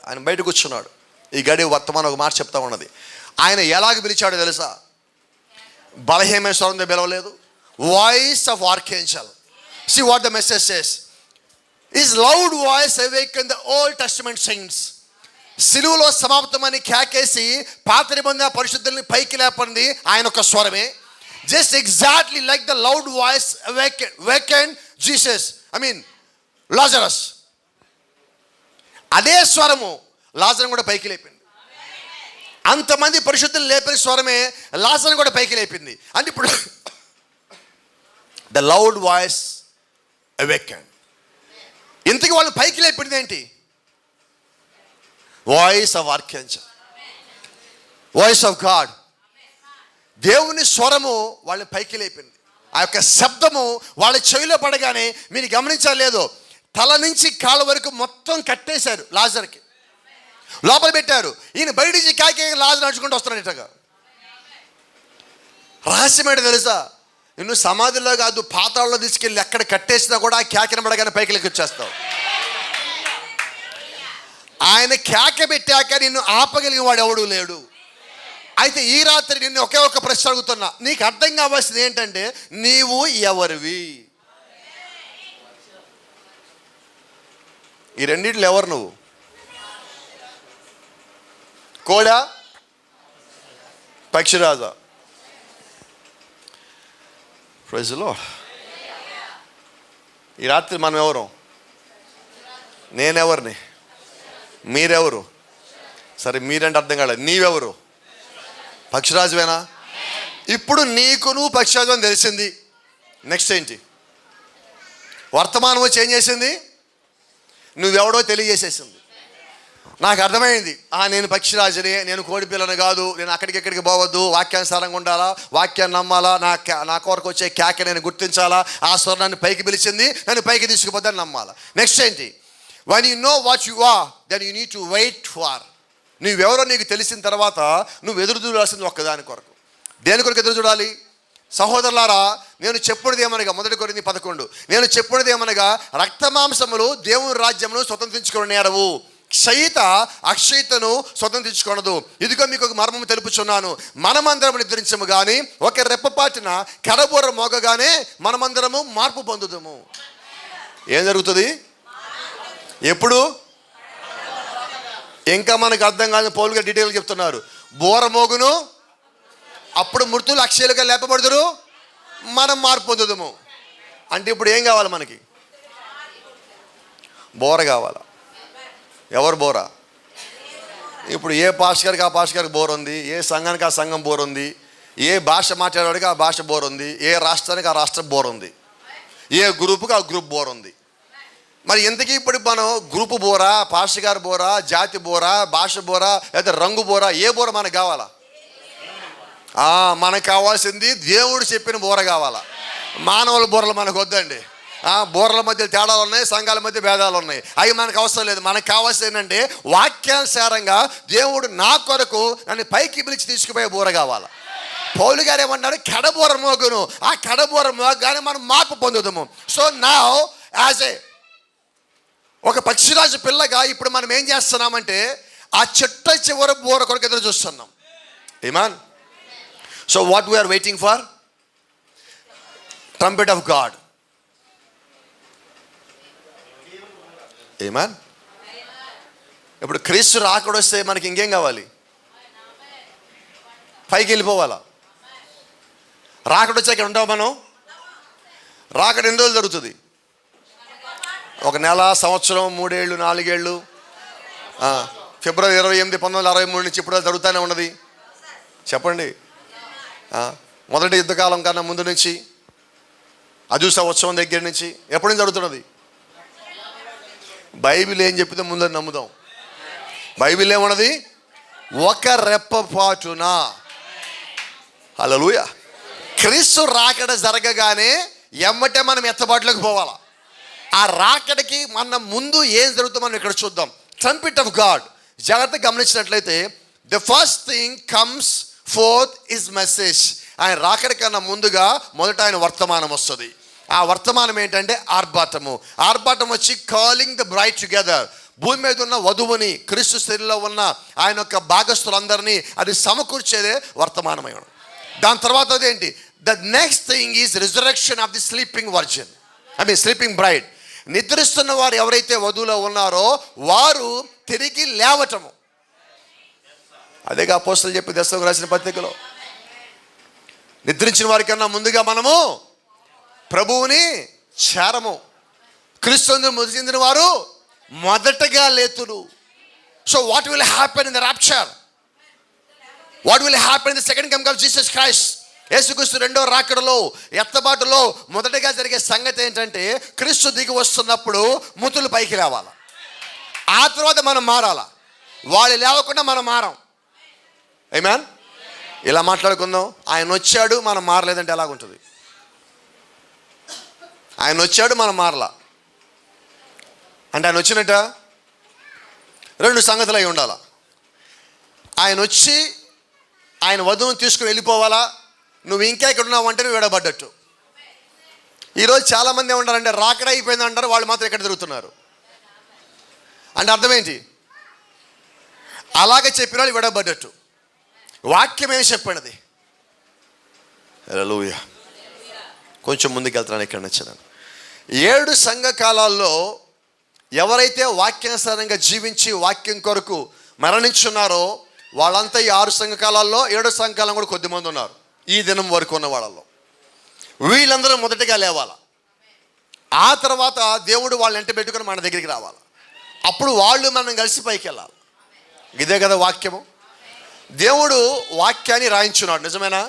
ఆయన బయట కూర్చున్నాడు. ఈ గడి వర్తమానం ఒక మాట చెప్తా ఉన్నది. ఆయన ఎలాగ పిలిచాడో తెలుసా? బలహీనమైన స్వరంతో పిలవలేదు. Voice of archangel. See what the message says. His loud voice awakened the Old Testament saints. సిలువలో సమాప్తమని కేకేసి పాత నిబంధన పరిశుద్ధుల్ని పైకి లేపండి ఆయన ఒక స్వరమే. Just exactly like the loud voice awakened Jesus, Lazarus. అదే స్వరము లాజరును కూడా పైకి లేపింది. అంతమంది పరిశుద్ధులు లేపిన స్వరమే లాజరును కూడా పైకి లేపింది. అంటే ఇప్పుడు ద లౌడ్ వాయిస్ awakened. ఇంతకీ వాళ్ళు పైకి లేపింది ఏంటి? Voice of archangel, voice of God. దేవుని స్వరము వాళ్ళని పైకి లేపింది. ఆ యొక్క శబ్దము వాళ్ళ చెవిలో పడగానే మీరు గమనించలేదు, తల నుంచి కాళ్ళ వరకు మొత్తం కట్టేశారు. లాజర్కి లోపల పెట్టారు. ఈయన బయట నుంచి కాకి లాజర్ నడుచుకుంటూ వస్తున్నాడు. ఇట్టగా రహస్యం ఏంటో తెలుసా? నిన్ను సమాధిలో కాదు పాతాళంలో తీసుకెళ్ళి ఎక్కడ కట్టేసినా కూడా ఆ కేకన పడగానే పైకి లెక్క వచ్చేస్తావు. ఆయన కేక పెట్టాక నిన్ను ఆపగలిగిన వాడు ఎవడు లేడు. అయితే ఈ రాత్రి నిన్ను ఒకే ఒక ప్రశ్న అడుగుతున్నా, నీకు అర్థం కావాల్సింది ఏంటంటే నీవు ఎవరివి? ఈ రెండిట్లో ఎవరు నువ్వు? కోడా, పక్షిరాజా? Praise the lord. ఈ రాత్రి మనం ఎవరు? నేనెవరిని? మీరెవరు? సరే మీరంటే అర్థం కాలేదు. నీవెవరు? పక్షిరాజువేనా? ఇప్పుడు నీకు నువ్వు పక్షిరాజు అని తెలిసింది. నెక్స్ట్ ఏంటి? వర్తమానం వచ్చి ఏం చేసింది? నువ్వెవడో తెలియజేసేసింది. నాకు అర్థమైంది, నేను పక్షిరాజుని, నేను కోడి పిల్లని కాదు, నేను అక్కడికి పోవద్దు, వాక్యానుసారంగా ఉండాలా, వాక్యాన్ని నమ్మాలా, నా కొరకు వచ్చే కేక నేను గుర్తించాలా, ఆ స్వర్ణాన్ని పైకి పిలిచింది, నన్ను పైకి తీసుకుపోద్దని నమ్మాలా. నెక్స్ట్ ఏంటి? When you know what you are, then you need to wait for. నువ్వెవరో నీకు తెలిసిన తర్వాత నువ్వు ఎదురు చూడాల్సింది ఒక్కదాని కొరకు. దేని కొరకు ఎదురు చూడాలి? సహోదరులారా, నేను చెప్పున్నది ఏమనగా, 1 కొరింథీ 11, నేను చెప్పున్నది ఏమనగా, రక్తమాంసములు దేవుని రాజ్యమును స్వతంత్రించుకొనేరవు, క్షయిత అక్షయితను స్వతంత్రించుకొనదు. ఇదిగో మీకు ఒక మర్మము తెలుపుచున్నాను, మనమందరము నిద్రించము కానీ ఒక రెప్పపాటున కడబూర మోగగానే మనమందరము మార్పు పొందుదము. ఏం జరుగుతుంది? ఎప్పుడు? ఇంకా మనకు అర్థం కాదు. పౌలుగా డీటెయిల్గా చెప్తున్నారు. బోర మోగును, అప్పుడు మృతులు అక్షయులుగా లేపబడుదురు, మనం మార్పు పొందుదము. అంటే ఇప్పుడు ఏం కావాలి మనకి? బోర కావాలా? ఎవరు బోర? ఇప్పుడు ఏ పాస్టర్ గారికి ఆ పాస్టర్ గారికి బోర్ ఉంది, ఏ సంఘానికి ఆ సంఘం బోర్ ఉంది, ఏ భాష మాట్లాడేవాడికి ఆ భాష బోర్ ఉంది, ఏ రాష్ట్రానికి ఆ రాష్ట్రం బోర్ ఉంది, ఏ గ్రూపుకి ఆ గ్రూప్ బోర్ ఉంది. మరి ఇంతకీ ఇప్పుడు మనం గ్రూపు బోరా, పాస్టర్ గారు బోరా, జాతి బోరా, భాష బోరా, లేదా రంగు బోరా, ఏ బోర మనకు కావాలా? మనకు కావాల్సింది దేవుడు చెప్పిన బోర కావాలా. మానవుల బోరలు మనకు వద్దండి. బోర్ల మధ్య తేడాలు ఉన్నాయి, సంఘాల మధ్య భేదాలు ఉన్నాయి, అవి మనకు అవసరం లేదు. మనకు కావాల్సింది ఏంటంటే వాక్యానుసారంగా దేవుడు నా కొరకు నన్ను పైకి పిలిచి తీసుకుపోయే బోర కావాలా. పౌలు గారు ఏమన్నాడు? కడబోర మోగును, ఆ కడబోర మోగానే మనం మార్పు పొందుదాము. సో నా యాజ్ ఒక పక్షిరాజు పిల్లగా ఇప్పుడు మనం ఏం చేస్తున్నామంటే ఆ చెట్టు చివరి బోర కొరకు ఎదురు చూస్తున్నాం. ఆమేన్. So what we are waiting for? Trumpet of God. ఆమేన్. ఇప్పుడు క్రీస్తు రాకడొస్తే మనకి ఇంకేం కావాలి? పైకి వెళ్ళిపోవాలా? రాకడొచ్చాక ఉంటాం మనం. రాకడ ఎన్ని రోజులు జరుగుతుంది? 1 నెల, సంవత్సరం, 3 ఏళ్ళు, 4 ఏళ్ళు. ఫిబ్రవరి 28, 1963 నుంచి ఇప్పుడు జరుగుతూనే ఉన్నది. చెప్పండి. మొదటి యుద్ధకాలం కన్నా ముందు నుంచి, అజూసా ఉత్సవం దగ్గర నుంచి ఎప్పటి నుంచి జరుగుతున్నది? బైబిల్ ఏం చెప్తే ముందని నమ్ముదాం. బైబిల్ ఏమన్నది? ఒక రెప్పపాటున హల్లెలూయా. క్రీస్తు రాకడ జరగగానే ఎమ్మటే మనం ఎత్తబాటులోకి పోవాలా. ఆ రాకడికి మన ముందు ఏం జరుగుతుందో మనం ఇక్కడ చూద్దాం. ట్రంపిట్ ఆఫ్ గాడ్. జాగ్రత్తగా గమనించినట్లయితే the first thing comes fourth is message. ఆయన రాకడి కన్నా ముందుగా మొదట ఆయన వర్తమానం వస్తుంది. ఆ వర్తమానం ఏంటంటే ఆర్భాటము. ఆర్భాటం వచ్చి కాలింగ్ ద బ్రైడ్ టుగెదర్. భూమి మీద ఉన్న వధువుని, క్రీస్తు శరీరంలో ఉన్న ఆయన యొక్క భాగస్థులందరినీ అది సమకూర్చేదే వర్తమానమై ఉండదు. దాని తర్వాత అదేంటి, the next thing is resurrection of the sleeping virgin, sleeping bride. నిద్రిస్తున్న వారు ఎవరైతే వధువులో ఉన్నారో వారు తిరిగి లేవటము. అదేగా అపోస్తలులు చెప్పి దశలోకి రాసిన పత్రికలో, నిద్రించిన వారికన్నా ముందుగా మనము ప్రభువుని చేరము. క్రీస్తునందు మృతి చెందిన వారు మొదటగా లేతురు. So what will happen in the rapture? What will happen in the second coming of Jesus Christ? యేసుక్రీస్తు రెండో రాకడలో, ఎత్తబాటులో మొదటగా జరిగే సంగతి ఏంటంటే క్రీస్తు దిగి వస్తున్నప్పుడు మృతులు పైకి లేవాలి. ఆ తర్వాత మనం మారాలా. వాళ్ళు లేవకుండా మనం మారం. ఆమేన్. ఇలా మాట్లాడుకుందాం. ఆయన వచ్చాడు, మనం మారలేదంటే ఎలాగుంటుంది? ఆయన వచ్చాడు, మనం మారలా అంటే ఆయన వచ్చినట్ట రెండు సంగతులు అయి ఉండాలా. ఆయన వచ్చి ఆయన వధువుని తీసుకుని వెళ్ళిపోవాలా. నువ్వు ఇంకా ఇక్కడ ఉన్నావు అంటే నువ్వు విడబడ్డట్టు. ఈరోజు చాలామంది ఏమంటారంటే రాకడ అయిపోయింది అంటారు, వాళ్ళు మాత్రం ఎక్కడ తిరుగుతున్నారు అంటే అర్థం ఏంటి? అలాగే చెప్పిన వాళ్ళు విడబడ్డట్టు. వాక్యం ఏమి చెప్పండి? హల్లెలూయా. కొంచెం ముందుకు వెళ్తున్నాను. ఇక్కడ నచ్చాను. 7 సంఘకాలాల్లో ఎవరైతే వాక్యానుసారంగా జీవించి వాక్యం కొరకు మరణించున్నారో వాళ్ళంతా ఈ 6 సంఘకాలాల్లో 7 సంఘకాలం కూడా కొద్దిమంది ఉన్నారు. ఈ దినం వరకు ఉన్న వాళ్ళలో వీళ్ళందరూ మొదటగా లేవాలి. ఆ తర్వాత దేవుడు వాళ్ళని ఎంట పెట్టుకుని మన దగ్గరికి రావాలి. అప్పుడు వాళ్ళు మనం కలిసి పైకి వెళ్ళాలి. ఇదే కదా వాక్యము. దేవుడు వాక్యాన్ని రాయించున్నాడు, నిజమేనా?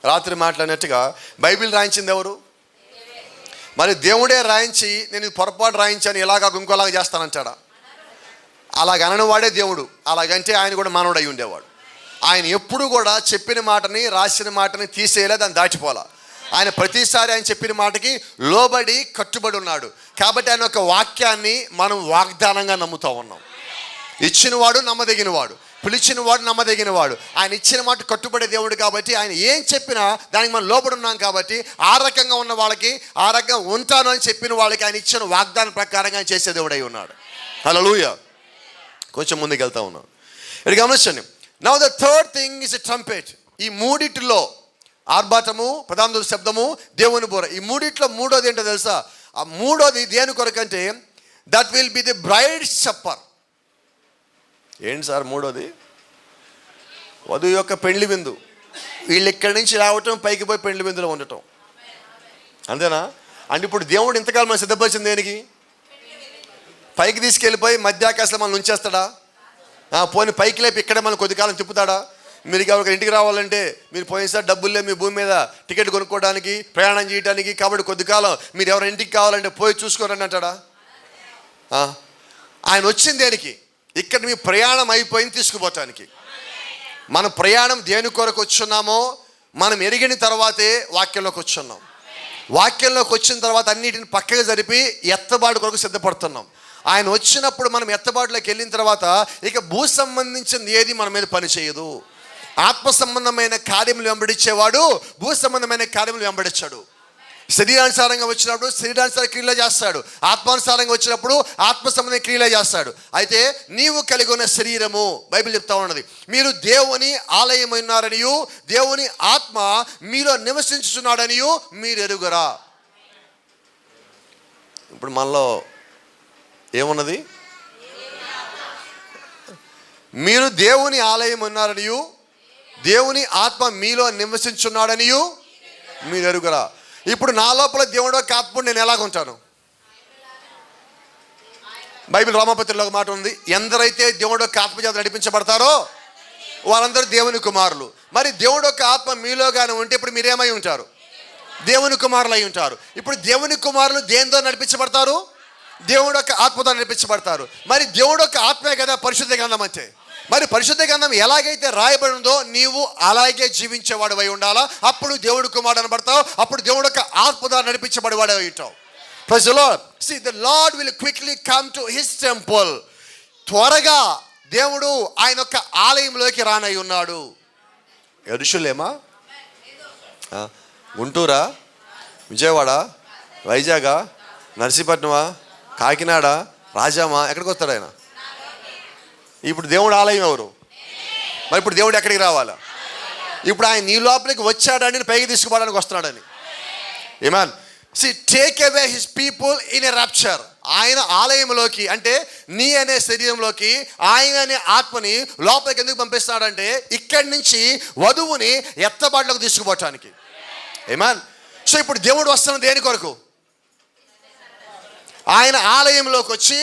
రాత్రి మాట్లాడినట్టుగా బైబిల్ రాయించింది ఎవరు? మరి దేవుడే రాయించి నేను పొరపాటు రాయించాను ఇలాగా ఇంకోలాగా చేస్తానంటాడా? అలాగనని వాడే దేవుడు. అలాగంటే ఆయన కూడా మానవుడు అయి ఉండేవాడు. ఆయన ఎప్పుడు కూడా చెప్పిన మాటని, రాసిన మాటని తీసేయలే, దాన్ని దాటిపోలా. ఆయన ప్రతిసారి ఆయన చెప్పిన మాటకి లోబడి కట్టుబడి ఉన్నాడు. కాబట్టి ఆయన ఒక వాక్యాన్ని మనం వాగ్దానంగా నమ్ముతూ ఉన్నాం. ఇచ్చినవాడు నమ్మదగినవాడు, పిలిచినవాడు నమ్మదగినవాడు. ఆయన ఇచ్చిన మాట కట్టుబడే దేవుడు. కాబట్టి ఆయన ఏం చెప్పినా దానికి మనం లోబడి ఉన్నాం. కాబట్టి ఆ రకంగా ఉన్న వాళ్ళకి, ఆ రకంగా ఉంటాను అని చెప్పిన వాళ్ళకి ఆయన ఇచ్చిన వాగ్దానం ప్రకారంగా ఆయన చేసే దేవుడై ఉన్నాడు. హల్లెలూయా. కొంచెం ముందుకు వెళ్తా ఉన్నాం. ఇక్కడ గమనించండి. Now the third thing is a trumpet. ఈ మూడిటిలో ఆర్భాటము, ప్రధాన శబ్దము, దేవుని బోర, ఈ మూడిట్లో మూడోది ఏంటో తెలుసా? ఆ మూడోది దేని కొరకంటే that will be the bride supper. ఏంటి సార్ మూడోది? వధువు యొక్క పెళ్లి విందు. వీళ్ళు ఇక్కడి నుంచి రావటం, పైకి పోయి పెళ్లి విందులో ఉండటం, అంతేనా? అంటే ఇప్పుడు దేవుడు ఇంతకాలం మనం సిద్ధపరిచింది దేనికి? పైకి తీసుకెళ్ళిపోయి మధ్యాకాశంలో మనం ఉంచేస్తాడా? పోనీ పైకి లేపి ఇక్కడే మనం కొద్ది కాలం తిప్పుతాడా? మీరు ఎవరికి ఇంటికి రావాలంటే మీరు పోయినసారి డబ్బులే మీ భూమి మీద టికెట్ కొనుక్కోవడానికి, ప్రయాణం చేయడానికి, కాబట్టి కొద్ది కాలం మీరు ఎవరి ఇంటికి కావాలంటే పోయి చూసుకోరండి అంటాడా? ఆయన వచ్చింది దేనికి? ఇక్కడ మీ ప్రయాణం అయిపోయింది తీసుకుపోవటానికి. మన ప్రయాణం దేని కొరకు వచ్చున్నామో మనం ఎరిగిన తర్వాతే వాక్యంలోకి వచ్చున్నాం. వాక్యంలోకి వచ్చిన తర్వాత అన్నిటిని పక్కగా జరిపి ఎత్తబాటు కొరకు సిద్ధపడుతున్నాం. ఆయన వచ్చినప్పుడు మనం ఎత్తబాటులోకి వెళ్ళిన తర్వాత ఇక భూ సంబంధించింది ఏది మన మీద పని చేయదు. ఆత్మ సంబంధమైన కార్యములు వెంబడించేవాడు భూ సంబంధమైన కార్యములు వెంబడించాడు. శరీరానుసారంగా వచ్చినప్పుడు శరీరానుసార క్రియలు చేస్తాడు, ఆత్మానుసారంగా వచ్చినప్పుడు ఆత్మ సంబంధ క్రియలు చేస్తాడు. అయితే నీవు కలిగి ఉన్న శరీరము, బైబిల్ చెప్తా ఉన్నది, మీరు దేవుని ఆలయమైనారనియు దేవుని ఆత్మ మీలో నివసించుచున్నాడనియు మీరు ఎరుగరా. ఇప్పుడు మనలో ఏమున్నది? మీరు దేవుని ఆలయం ఉన్నారనియు దేవుని ఆత్మ మీలో నివసించున్నాడనియు మీరు ఎరుగరా. ఇప్పుడు నా లోపల దేవుడు ఒక ఆత్మ, నేను ఎలాగుంటాను? బైబిల్ రోమాపత్రికలో ఒక మాట ఉంది, ఎందరైతే దేవుడు ఒక ఆత్మ చేత నడిపించబడతారో వాళ్ళందరూ దేవుని కుమారులు. మరి దేవుడు ఒక ఆత్మ మీలోగానే ఉంటే ఇప్పుడు మీరేమై ఉంటారు? దేవుని కుమారులు అయి ఉంటారు. ఇప్పుడు దేవుని కుమారులు దేనితో నడిపించబడతారు? దేవుడు ఒక ఆత్మతో నడిపించబడతారు. మరి దేవుడు ఒక ఆత్మే కదా పరిశుద్ధ గ్రంథం అంటే. మరి పరిశుద్ధ గ్రంథం ఎలాగైతే రాయబడిందో నీవు అలాగే జీవించేవాడు అయి ఉండాలా. అప్పుడు దేవుడు కుమారుడు అనబడతావు. అప్పుడు దేవుడు యొక్క ఆత్మ ద్వారా నడిపించబడేవాడు అయి ఉంటావు. Praise the Lord. See, the Lord will quickly come to his temple. త్వరగా దేవుడు ఆయన యొక్క ఆలయంలోకి రానై ఉన్నాడు. యెరూషలేమా, గుంటూరా, విజయవాడ, వైజాగ్, నర్సీపట్నమా, కాకినాడ, రాజామా, ఎక్కడికి వస్తాడు ఆయన? ఇప్పుడు దేవుడు ఆలయం ఎవరు? మరి ఇప్పుడు దేవుడు ఎక్కడికి రావాలా? ఇప్పుడు ఆయన నీ లోపలికి వచ్చాడని పైకి తీసుకుపోవడానికి వస్తున్నాడని. ఆమేన్. See, take away his people in a rapture. ఆయన ఆలయంలోకి అంటే నీ అనే శరీరంలోకి ఆయన అనే ఆత్మని లోపలికి ఎందుకు పంపిస్తున్నాడంటే ఇక్కడి నుంచి వధువుని ఎత్తబాటులోకి తీసుకుపోవటానికి. ఆమేన్. సో ఇప్పుడు దేవుడు వస్తున్న దేని కొరకు? ఆయన ఆలయంలోకి వచ్చి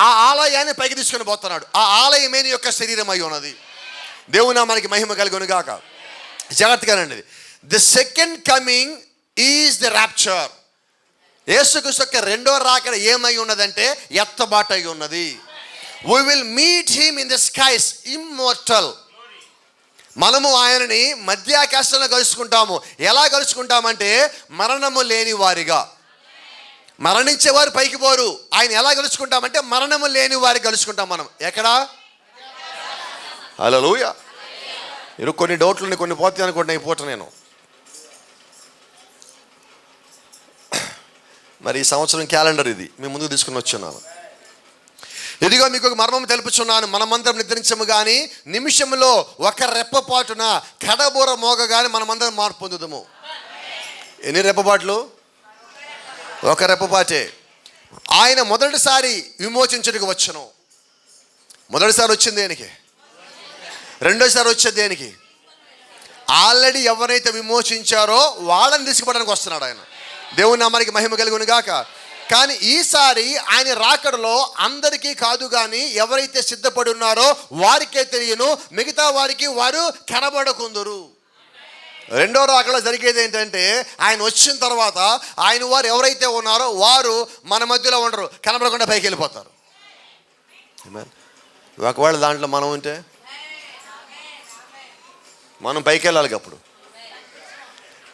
ఆ ఆలయాన్ని పైకి తీసుకొని పోతున్నాడు. ఆ ఆలయమే నీ యొక్క శరీరం అయి ఉన్నది. దేవుని నామానికి మహిమ కలుగును గాక. జాగ్రత్తగానండి. The second coming is the rapture. యేసుక్రీస్తు యొక్క రెండో రాకడ ఏమై ఉన్నదంటే ఎత్తబాటు అయి ఉన్నది. we will meet him in the skies, immortal. మనము ఆయనని మధ్యాకాశంలో కలుసుకుంటాము. ఎలా కలుసుకుంటామంటే మరణము లేని వారిగా. మరణించేవారు పైకి పోరు. ఆయన ఎలా కలుసుకుంటామంటే మరణము లేని వారికి కలుసుకుంటాం మనం. ఎక్కడా? హల్లెలూయా. మీరు కొన్ని డౌట్లు ఉన్నాయి, కొన్ని పోతాయి అనుకోండి. అయిపోతా నేను మరి ఈ సంవత్సరం క్యాలెండర్ ఇది మీ ముందుకు తీసుకుని వచ్చున్నాను. ఇదిగో మీకు ఒక మర్మం తెలుపుచున్నాను, మనమందరం నిద్రించము కానీ నిమిషంలో ఒక రెప్పపాటున కడబూర మోగగానే మనమందరం మార్పు పొందుదాము. ఎన్ని రెప్పపాట్లు? ఒక రెప్పపాటే. ఆయన మొదటిసారి విమోచించడానికి వచ్చును. మొదటిసారి వచ్చింది దేనికి? రెండోసారి వచ్చేది దేనికి? ఆల్రెడీ ఎవరైతే విమోచించారో వాళ్ళని తీసుకుపోవడానికి వస్తున్నాడు ఆయన. దేవుని నామానికి మహిమ కలుగును గాక. కానీ ఈసారి ఆయన రాకడలో అందరికీ కాదు, కానీ ఎవరైతే సిద్ధపడి ఉన్నారో వారికే తెలియను, మిగతా వారికి వారు కనబడకుందురు. రెండో రాకడలో జరిగేది ఏంటంటే ఆయన వచ్చిన తర్వాత ఆయన వారు ఎవరైతే ఉన్నారో వారు మన మధ్యలో ఉండరు, కనబడకుండా పైకి వెళ్ళిపోతారు. ఒకవేళ దాంట్లో మనం ఉంటే మనం పైకి వెళ్ళాలి. అప్పుడు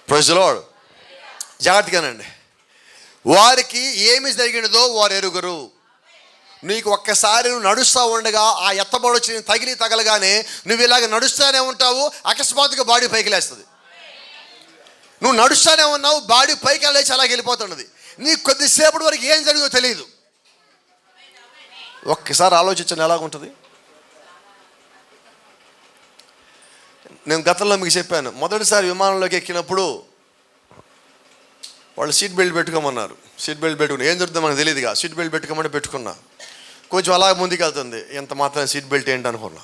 ప్రైజ్ ది లార్డ్. జాగ్రత్తగానండి. వారికి ఏమి జరిగినదో వారు ఎరుగురు. నీకు ఒక్కసారి నువ్వు నడుస్తూ ఉండగా ఆ ఎత్తబడి వచ్చి తగలగానే నువ్వు ఇలాగ నడుస్తూనే ఉంటావు. అకస్మాత్తుగా బాడీ పైకి లేస్తుంది. నువ్వు నడుస్తూనే ఉన్నావు, బాడీ పైకి లేచి అలాగే వెళ్ళిపోతున్నది. నీకు కొద్దిసేపటి వరకు ఏం జరిగిందో తెలియదు. ఒక్కసారి ఆలోచించండి ఎలాగుంటుంది. నేను గతంలో మీకు చెప్పాను, మొదటిసారి విమానంలోకి ఎక్కినప్పుడు వాళ్ళు సీట్ బెల్ట్ పెట్టుకోమన్నారు. సీట్ బెల్ట్ పెట్టుకుని ఏం జరుగుతుందో మనకు తెలియదుగా. సీట్ బెల్ట్ పెట్టుకోమని పెట్టుకున్నా. కొంచెం అలా ముందుకు వెళ్తుంది. ఎంత మాత్రం సీట్ బెల్ట్ ఏంటి అనుకున్నా.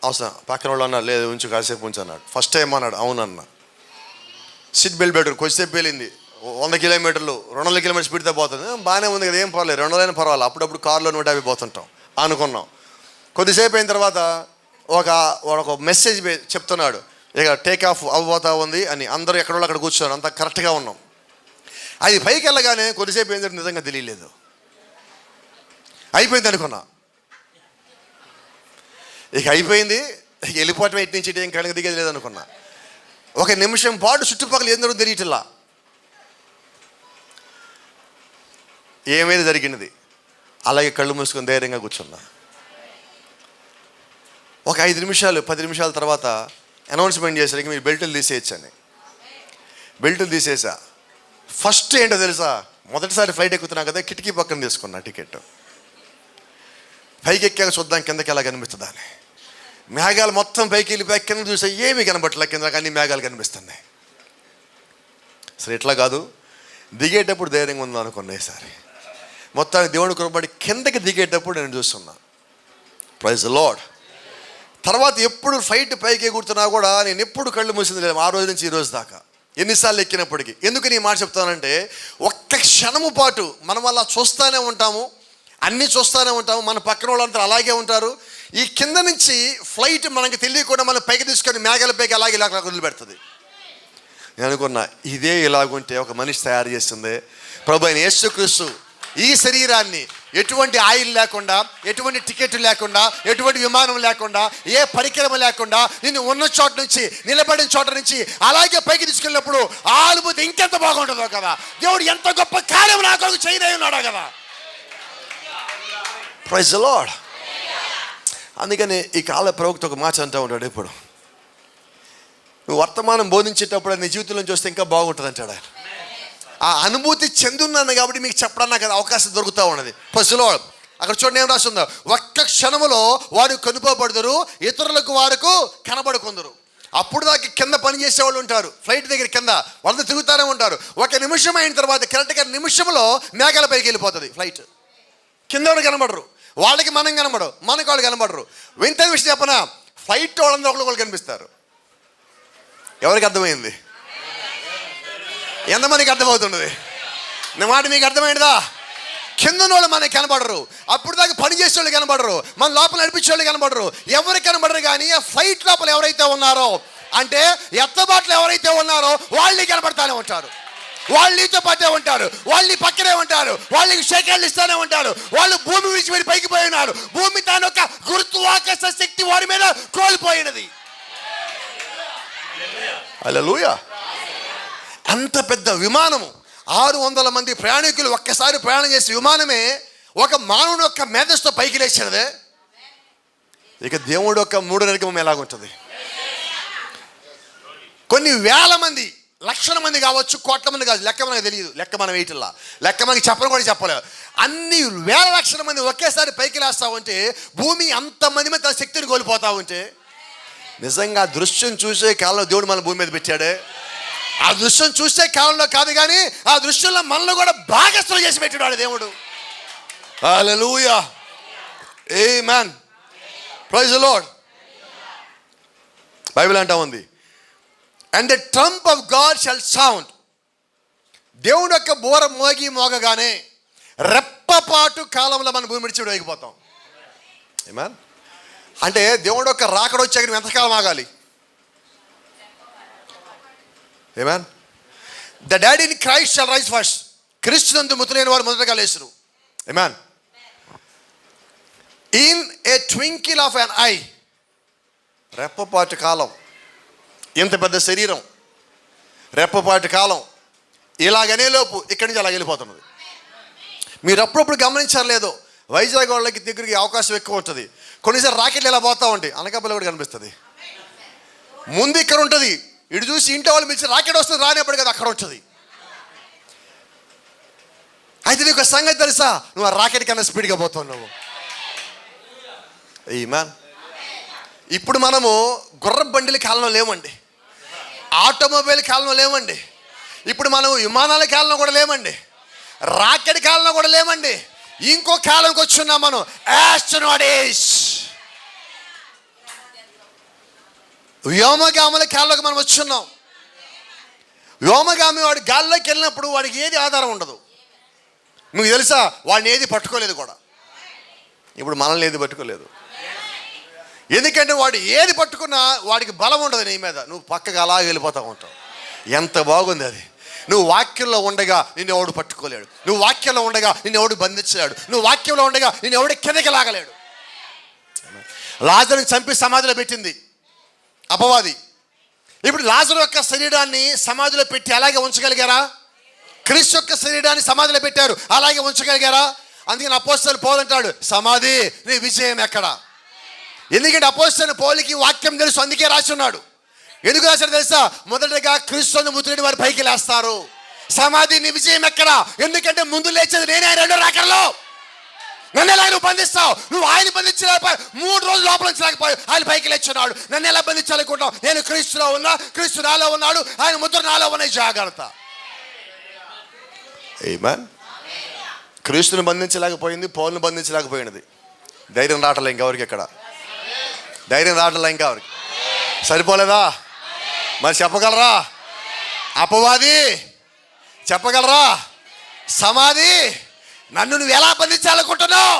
అవసరం పక్కన వాళ్ళు అన్నారు, లేదు ఉంచు కాసేపు ఉంచు అన్నాడు. ఫస్ట్ టైం అన్నాడు, అవునన్నా. సీట్ బెల్ట్ పెట్టుకుని కొద్దిసేపు వెళ్ళింది. 100 కిలోమీటర్లు 200 కిలోమీటర్ స్పీడ్తో పోతుంది. బాగానే ఉంది కదా, ఏం పర్లేదు, 200 పర్వాలేదు. అప్పుడప్పుడు కారులో 150 పోతుంటాం అనుకున్నాం. కొద్దిసేపు అయిన తర్వాత ఒక మెసేజ్ చెప్తున్నాడు, ఇక టేక్ ఆఫ్ అవ్వబోతా ఉంది అని. అందరూ ఎక్కడో అక్కడ కూర్చున్నారు, అంతా కరెక్ట్గా ఉన్నాం. అది పైకి వెళ్ళగానే కొద్దిసేపు ఏం జరిగింది నిజంగా తెలియలేదు. అయిపోయింది అనుకున్నా. ఇక అయిపోయింది, ఇక వెళ్ళిపోవటం ఇటు నుంచి ఏం కళ్ళకి దిగేది లేదనుకున్నా. ఒక నిమిషం పాటు చుట్టుపక్కల ఏం జరుగుతుంది తెలియట్లా. ఏమైనా జరిగినది. అలాగే కళ్ళు మూసుకొని ధైర్యంగా కూర్చున్నా. ఒక 5 నిమిషాలు 10 నిమిషాల తర్వాత అనౌన్స్మెంట్ చేశారు, ఇక మీరు బెల్టులు తీసేయచ్చని. బెల్టులు తీసేసా. ఫస్ట్ ఏంటో తెలుసా, మొదటిసారి ఫ్లైట్ ఎక్కుతున్నా కదా, కిటికీ పక్కన తీసుకున్నా టికెట్. పైకి ఎక్కాక చూద్దాం కిందకి ఎలా కనిపిస్తుందా అని. మేఘాలు మొత్తం పైకి వెళ్ళిపోయి కింద చూసా, ఏమీ కనబట్టలే. కింద అన్ని మేఘాలు కనిపిస్తున్నాయి. సరే ఇట్లా కాదు, దిగేటప్పుడు ధైర్యంగా ఉందా అనుకున్నా. ఈసారి మొత్తానికి దేవుని కృపబడి కిందకి దిగేటప్పుడు నేను చూస్తున్నా. Praise the lord. తర్వాత ఎప్పుడు ఫ్లైట్ పైకి ఎగురుతున్నా కూడా నేను ఎప్పుడు కళ్ళు మూసింది లేదు, ఆ రోజు నుంచి ఈ రోజు దాకా. ఎన్నిసార్లు ఎక్కినప్పటికీ. ఎందుకు నీ మాట చెప్తానంటే, ఒక్క క్షణము పాటు మనం అలా చూస్తూనే ఉంటాము, అన్నీ చూస్తూనే ఉంటాము. మన పక్కన వాళ్ళంతా అలాగే ఉంటారు. ఈ కింద నుంచి ఫ్లైట్ మనకి తెలియకుండా మనం పైకి తీసుకొని మేఘాల పైకి అలాగే ఇలా వదిలిపెడుతుంది. నేను అనుకున్నా, ఇదే ఇలాగుంటే ఒక మనిషి తయారు చేస్తుంది ప్రభు అయిన యేసుక్రీస్తు ఈ శరీరాన్ని ఎటువంటి ఆయిల్ లేకుండా, ఎటువంటి టికెట్ లేకుండా, ఎటువంటి విమానం లేకుండా, ఏ పరికరం లేకుండా నిన్ను ఉన్న చోట నుంచి, నిలబడిన చోట నుంచి అలాగే పైకి తీసుకెళ్ళినప్పుడు ఆ అనుభూతి ఇంకెంత బాగుంటుందో కదా. దేవుడు ఎంత గొప్ప కార్యం నా కొరకు చేయదై ఉన్నాడా కదా. Praise the lord. అందుకని ఈ కాల ప్రవక్త ఒక మాట అంటూ ఉంటాడు, ఇప్పుడు నువ్వు వర్తమానం బోధించేటప్పుడు నీ జీవితంలో చూస్తే ఇంకా బాగుంటుంది అంటాడు ఆయన. ఆ అనుభూతి చెందున్నాను కాబట్టి మీకు చెప్పడానికి నాకు అవకాశం దొరుకుతూ ఉన్నది. Praise the lord. అక్కడ చూడండి ఏం రాస్తుందో, ఒక్క క్షణములో వారు కనుపబడుదురు, ఇతరులకు వారికి కనబడుకుందరు. అప్పుడు దాకా కింద పని చేసేవాళ్ళు ఉంటారు, ఫ్లైట్ దగ్గర కింద వాళ్ళతో తిరుగుతూనే ఉంటారు. ఒక నిమిషం అయిన తర్వాత కరెక్ట్గా నిమిషంలో మేఘాల పైకి వెళ్ళిపోతుంది ఫ్లైట్. కింద వాళ్ళు కనబడరు, వాళ్ళకి మనం కనబడరు, మనకి వాళ్ళు కనబడరు. వింత విషయం చెప్పనా, ఫ్లైట్ వాళ్ళందరూ ఒకళ్ళు కనిపిస్తారు. ఎవరికి అర్థమైంది? ఎంతమందికి అర్థమవుతున్నది నా మాట? మీకు అర్థమైందా? కింద వాళ్ళు మనకి కనబడరు, అప్పుడు దాకా పని చేసే వాళ్ళు కనబడరు, మన లోపల నడిపించే వాళ్ళు కనబడరు, ఎవరికి కనబడరు. కానీ ఆ ఫ్లైట్ లోపల ఎవరైతే ఉన్నారో, అంటే ఎత్తబాట్లు ఎవరైతే ఉన్నారో వాళ్ళని కనబడతానే ఉంటారు. వాళ్ళు నీతో పాటే ఉంటారు, వాళ్ళు పక్కనే ఉంటారు, వాళ్ళకి షేకాళ్ళు ఇస్తానే ఉంటారు. వాళ్ళు భూమి విడిచి వెళ్ళి పైకి పోయి ఉన్నారు. భూమి తాను ఒక గురుత్వాకర్షణ శక్తి వారి మీద కోల్పోయినది. హల్లెలూయా. అంత పెద్ద విమానము, 600 మంది ప్రయాణికులు ఒక్కసారి ప్రయాణం చేసే విమానమే ఒక మానవుడు యొక్క మేధస్సుతో పైకి లేచినదే. ఇక దేవుడు యొక్క 3 నరకం ఎలాగుంటుంది? కొన్ని వేల మంది, లక్షల మంది కావచ్చు, కోట్ల మంది కావచ్చు, లెక్క మనకు తెలియదు. లెక్క మనం వేయటల్లా, లెక్క మనకి చెప్పడం కూడా చెప్పలేదు. అన్ని వేల లక్షల మంది ఒకేసారి పైకి లేస్తా ఉంటే, భూమి అంతమంది మీద తన శక్తిని కోల్పోతా ఉంటే, నిజంగా ఆ దృశ్యం చూసే కాలంలో దేవుడు మన భూమి మీద పెట్టాడే. ఆ దృశ్యం చూసే కాలంలో కాదు, కానీ ఆ దృశ్యంలో మనల్ని కూడా భాగస్థులు చేసి పెట్టాడు దేవుడు. హల్లెలూయా, ఆమేన్, ప్రైజ్ ది లార్డ్. బైబిల్ అంటా ఉంది, and the Trump of God shall sound. దేవుడు యొక్క బోర మోగగానే రెప్పపాటు కాలంలో మన భూమి విడిచి వేగిపోతాం. ఆమేన్. అంటే దేవుడు యొక్క రాకడ వచ్చాక నువ్వు ఎంతకాలం ఆగాలి? ఆమేన్. The dead in Christ shall rise first. క్రీస్తునందు మృతులైన వారు మొదటగా లేచురు. ఆమేన్. In a twinkle of an eye, రెప్పపాటు కాలం, ఇంత పెద్ద శరీరం, రెప్పపాటు కాలం, ఇలాగనే లోపు ఇక్కడి నుంచి అలా వెళ్ళిపోతున్నది. మీరు అప్పుడప్పుడు గమనించారు లేదో, వైజాగ్ వాళ్ళకి దగ్గరికి అవకాశం ఎక్కువ ఉంటుంది. కొన్నిసార్లు రాకెట్లు ఇలా పోతూ ఉంటాయి, అనకాపల్లి కూడా కనిపిస్తుంది. ముందు ఇక్కడ ఉంటుంది, ఇటు చూసి ఇంటి వాళ్ళు పిలిచి రాకెట్ వస్తుంది రానిప్పుడు కదా అక్కడ ఉంటుంది. అయితే నీకు ఒక సంగతి తెలుసా, నువ్వు ఆ రాకెట్ కన్నా స్పీడ్గా పోతున్నావు. ఆమేన్. ఇప్పుడు మనము గుర్ర బండిల కాలంలో లేమండి, ఆటోమొబైల్ కాలంలో లేమండి, ఇప్పుడు మనం విమానాల కాలంలో కూడా లేమండి, రాకెట్ కాలంలో కూడా లేమండి. ఇంకో కాలంకి వచ్చున్నాం మనం, ఆస్ట్రోనాటిక్స్, వ్యోమగాముల కాలంలోకి మనం వచ్చున్నాం. వ్యోమగామి వాడు గాల్లోకి వెళ్ళినప్పుడు వాడికి ఏది ఆధారం ఉండదు. మీకు తెలుసా, వాడిని ఏది పట్టుకోలేదు కూడా. ఇప్పుడు మనల్ని ఏది పట్టుకోలేదు, ఎందుకంటే వాడు ఏది పట్టుకున్నా వాడికి బలం ఉండదు నీ మీద. నువ్వు పక్కగా అలా వెళ్ళిపోతూ ఉంటావు. ఎంత బాగుంది అది. నువ్వు వాక్యంలో ఉండగా నిన్ను ఎవడు పట్టుకోలేడు, నువ్వు వాక్యంలో ఉండగా నిన్ను ఎవడు బంధించలేడు, నువ్వు వాక్యంలో ఉండగా నిన్ను ఎవడు కిందకి లాగలేడు. లాజరుని చంపి సమాధిలో పెట్టింది అపవాది. ఇప్పుడు లాజరు యొక్క శరీరాన్ని సమాధిలో పెట్టి అలాగే ఉంచగలిగారా? క్రీస్తు యొక్క శరీరాన్ని సమాధిలో పెట్టారు, అలాగే ఉంచగలిగారా? అందుకని అపోస్తలుడు పౌలు అంటాడు, సమాధి నీ విజయం ఎక్కడ? ఎందుకంటే అపోస్తలుడు పౌలుకి వాక్యం తెలుసు, అందుకే రాసి ఉన్నాడు. ఎందుకు రాశాడు తెలుసా? మొదటగా క్రీస్తును మృతులైన వారు పైకి లేస్తారు. సమాధి నీ విజయం ఎక్కడ? ఎందుకంటే ముందు లేచేది నేనే రెండో రాకడలో. నన్ను ఎలా నువ్వు బంధిస్తావు? నువ్వు ఆయన బంధించలేకపోయి 3 రోజులు లోపల నుంచి లేకపోయి ఆయన పైకి లేచున్నాడు. నన్ను ఎలా బంధించాలనుకుంటావు? నేను క్రీస్తులో ఉన్నా, క్రీస్తు నాలో ఉన్నాడు, ఆయన ముద్ర నాలో ఉన్నాయి. జాగ్రత్త. ఆమేన్. క్రీస్తుని బంధించలేకపోయింది, పౌలుని బంధించలేకపోయినది. ధైర్యం రావట్లే ఇంకెవరికి, ఎక్కడ ధైర్యం రావట్లే ఇంకెవరికి. సరిపోలేదా? మరి చెప్పగలరా? అపవాది చెప్పగలరా? సమాధి నన్ను నువ్వు ఎలా బంధించాలనుకుంటున్నావు?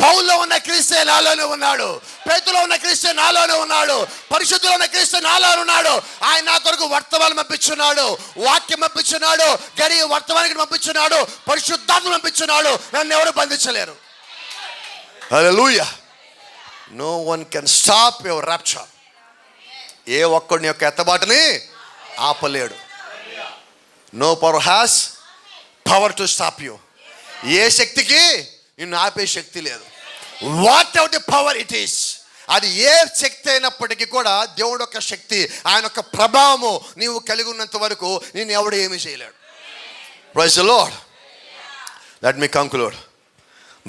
పౌల్లో ఉన్న క్రీస్తే నాలోనే ఉన్నాడు, పేతులో ఉన్న క్రీస్తే నాలోనే ఉన్నాడు, పరిశుద్ధులో ఉన్న క్రీస్తే నాలోనే ఉన్నాడు. ఆయన నా కొరకు వర్తమానం పంపించున్నాడు, వాక్యం పంపించున్నాడు, గడియ వర్తమానానికి పంపించున్నాడు, పరిశుద్ధాత్మ పంపించున్నాడు. నన్ను ఎవరు బంధించలేరు. హల్లెలూయా. No one can stop your rapture. ఏ ఒక్కడిని యొక్క ఎత్తబాటుని ఆపలేడు. No power has power to stop you. ఏ శక్తికి నిన్ను ఆపే శక్తి లేదు. Whatever the power it is, అది ఏ శక్తి అయినప్పటికీ కూడా దేవుడు యొక్క శక్తి, ఆయన యొక్క ప్రభావము నీవు కలిగి ఉన్నంత వరకు నేను ఎవడు ఏమీ చేయలేడు. Praise the lord. Let me conclude.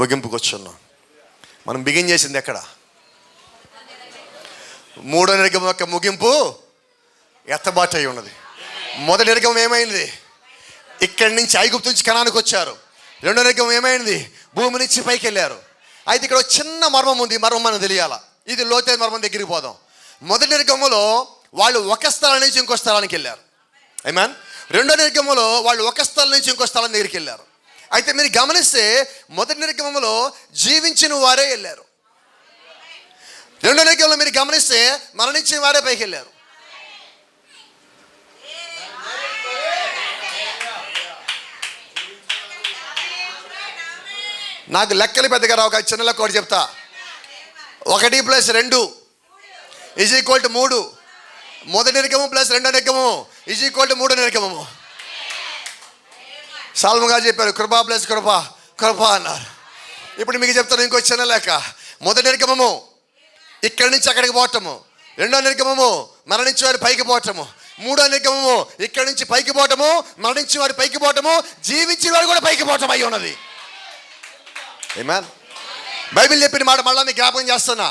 ముగింపుకు వచ్చున్నాం. మనం బిగిన్ చేసింది ఎక్కడ? మూడో నిర్గమం యొక్క ముగింపు ఎత్తబాటు అయి ఉన్నది. మొదటి నిర్గమం ఏమైంది? ఇక్కడి నుంచి ఐగుప్తు నుంచి కనానికి వచ్చారు. రెండో నిర్గమం ఏమైంది? భూమి నుంచి పైకి వెళ్ళారు. అయితే ఇక్కడ చిన్న మర్మం ఉంది. మర్మం మనకు తెలియాలా. ఇది లోతైన మర్మం దగ్గరికి పోదాం. మొదటి నిర్గమంలో వాళ్ళు ఒక స్థలం నుంచి ఇంకో స్థలానికి వెళ్ళారు. ఆమేన్. రెండో నిర్గమంలో వాళ్ళు ఒక స్థలం నుంచి ఇంకో స్థలం దగ్గరికి వెళ్ళారు. అయితే మీరు గమనిస్తే మొదటి నిర్గమంలో జీవించిన వారే వెళ్ళారు. రెండో నిర్గమంలో మీరు గమనిస్తే మరణించిన వారే పైకి వెళ్ళారు. నాకు లెక్కలు పెద్దగా రావు, చిన్న లెక్క ఒకటి చెప్తా. 1 + 2 = 3. మొదటి నిర్గమం ప్లస్ రెండో నిర్గమము = మూడో నిర్గమము. సాల్మన్ గారు చెప్పారు కృప ప్లస్ కృప కృప అన్నారు. ఇప్పుడు మీకు చెప్తాను ఇంకో చిన్న లెక్క. మొదటి నిర్గమము ఇక్కడి నుంచి అక్కడికి పోవటము, రెండో నిర్గమము మరణించి వారి పైకి పోవటము, మూడో నిర్గమము ఇక్కడి నుంచి పైకి పోవటము, మరణించి వారి పైకి పోవటము, జీవించిన వారు కూడా పైకి పోవటం అయి ఉన్నది. ఆమేన్. బైబిల్ చెప్పిన మాట మళ్ళీ మీకు జ్ఞాపకం చేస్తున్నా.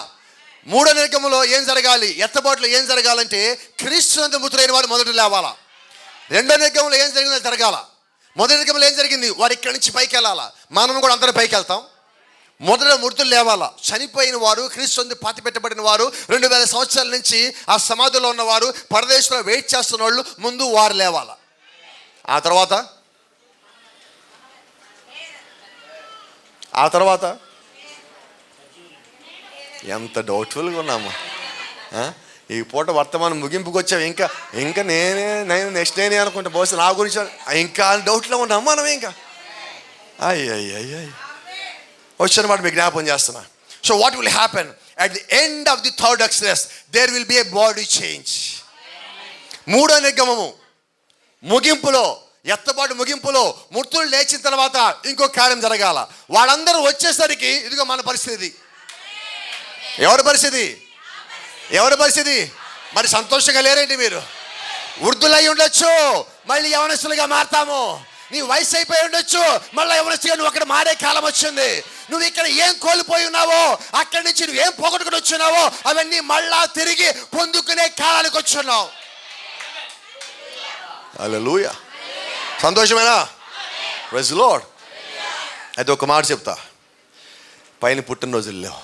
మూడో నిర్గమంలో ఏం జరగాలి? ఎత్తబాటులో ఏం జరగాలంటే క్రీస్తునందు మృతులైన వారు మొదట లేవాలా. రెండో నిర్గమంలో ఏం జరిగిందో జరగాల. మొదటి నిర్గమంలో ఏం జరిగింది? వారు ఇక్కడి నుంచి పైకి వెళ్ళాలా. మనం కూడా అందరం పైకి వెళ్తాం. మొదట మృతులు లేవాలా. చనిపోయిన వారు, క్రీస్తు పాతి పెట్టబడిన వారు, 2000 సంవత్సరాల నుంచి ఆ సమాధిలో ఉన్నవారు, పరదేశంలో వెయిట్ చేస్తున్న వాళ్ళు ముందు వారు లేవాలా. ఆ తర్వాత ఎంత డౌట్ఫుల్గా ఉన్నాము. ఈ పూట వర్తమానం ముగింపుకి వచ్చాము. ఇంకా నేను నెక్స్ట్ నేనే అనుకుంటా. బహుశా నా గురించి ఇంకా డౌట్లో ఉన్నాము మనం. ఇంకా అయ్యి వచ్చిన మాట మీకు జ్ఞాపకం చేస్తున్నా. So what will happen at the end of the third exodus? There will be a body change. మూడో నిర్గమము ముగింపులో, ఎత్తబాటు ముగింపులో మృతులు లేచిన తర్వాత ఇంకో కార్యం జరగాల. వాళ్ళందరూ వచ్చేసరికి ఇదిగో మన పరిస్థితి. ఎవరి పరిస్థితి? మరి సంతోషంగా లేరేంటి మీరు? వృద్ధులై ఉండొచ్చు, మళ్ళీ యవనస్తులుగా మారతాము. నీ వయసు అయిపోయి ఉండొచ్చు, మళ్ళీ యవనస్తుగా నువ్వు అక్కడ మారే కాలం వచ్చింది. నువ్వు ఇక్కడ ఏం కోల్పోయి ఉన్నావో, అక్కడి నుంచి నువ్వు ఏం పోగొట్టుకుని వచ్చున్నావో అవన్నీ మళ్ళా తిరిగి పొందుకునే కాలానికి వచ్చున్నావు. హల్లెలూయా. సంతోషమేనా? Praise the lord. అయితే ఒక మాట చెప్తా. పైన పుట్టినరోజులు లేవు.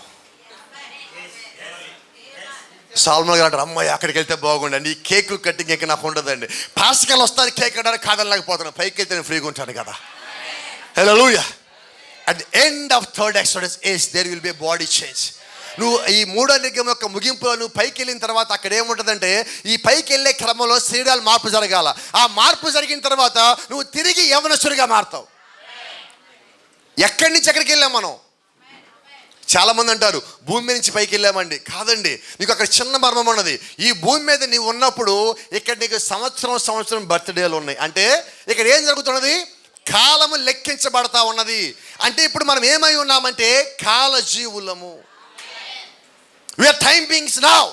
సాల్మన్ గారు అంటారు, అమ్మాయి అక్కడికి వెళ్తే బాగుండండి, ఈ కేక్ కట్టింగ్ ఇంకా నాకు ఉండదండి. పాస్కల్ వస్తారు కేక్ కట్టడానికి, కాదనలేకపోతున్నాను. పైకి వెళ్తే నేను ఫ్రీగా ఉంటాను కదా. హల్లెలూయా. At the end of third exodus is there will be a body change. నువ్వు ఈ మూడో నిర్గమం యొక్క ముగింపులో నువ్వు పైకి వెళ్ళిన తర్వాత అక్కడ ఏముంటుందంటే, ఈ పైకి వెళ్ళే క్రమంలో శరీరాలు మార్పు జరగాల. ఆ మార్పు జరిగిన తర్వాత నువ్వు తిరిగి యవనస్తుడిగా మారుతావు. ఎక్కడి నుంచి ఎక్కడికి వెళ్ళాం మనం? చాలామంది అంటారు భూమి నుంచి పైకి వెళ్ళామండి. కాదండి, నీకు అక్కడ చిన్న మర్మం ఉన్నది. ఈ భూమి మీద నీవు ఉన్నప్పుడు ఇక్కడ నీకు సంవత్సరం బర్త్డేలు ఉన్నాయి. అంటే ఇక్కడ ఏం జరుగుతున్నది? కాలము లెక్కించబడతా ఉన్నది. అంటే ఇప్పుడు మనం ఏమై ఉన్నామంటే కాలజీవులము. We are time beings now.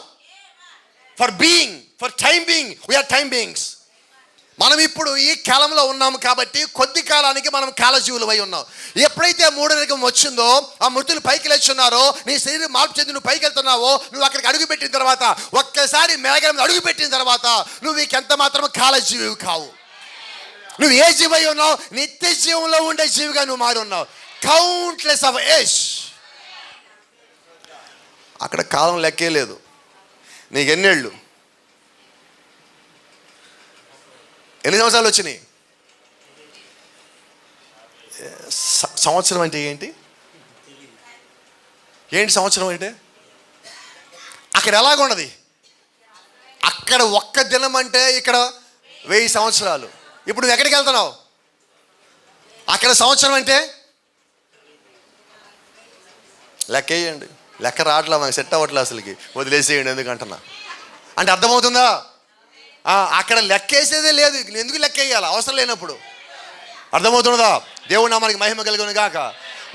For time being, we are time beings. మనం ఇప్పుడు ఈ కాలంలో ఉన్నాము కాబట్టి కొద్ది కాలానికి మనం కాలజీవులమై ఉన్నాం. ఎప్పుడైతే మూడో నిర్గమం వచ్చిందో, ఆ మృతులు పైకి లేచున్నారో, నీ శరీరం మార్పు చెంది నువ్వు పైకి వెళ్తున్నావో, నువ్వు అక్కడికి అడుగు పెట్టిన తర్వాత, ఒక్కసారి మేఘం అడుగు పెట్టిన తర్వాత నువ్వు ఇంకెంత మాత్రం కాలజీవి కావు. నువ్వు ఏ జీవై ఉన్నావు? నిత్య జీవంలో ఉండే జీవిగా నువ్వు మారి ఉన్నావు. Countless of age. అక్కడ కాలం లెక్కే లేదు. నీకు ఎన్నేళ్ళు, ఎన్ని సంవత్సరాలు వచ్చినాయి? సంవత్సరం అంటే ఏంటి? ఏంటి సంవత్సరం అంటే? అక్కడ ఎలాగున్నది? అక్కడ ఒక్క దినం అంటే ఇక్కడ 1000 సంవత్సరాలు. ఇప్పుడు నువ్వు ఎక్కడికి వెళ్తున్నావు? అక్కడ సంవత్సరం అంటే లెక్క వేయండి. లెక్క రావట్లా, మనకి సెట్ అవ్వట్లే, అసలుకి వదిలేసేయండి ఎందుకంటున్నా. అంటే అర్థమవుతుందా? అక్కడ లెక్కేసేదే లేదు, ఎందుకు లెక్క వేయాలి అవసరం లేనప్పుడు? అర్థమవుతున్నదా? దేవుడు నామానికి మహిమ కలుగును గాక.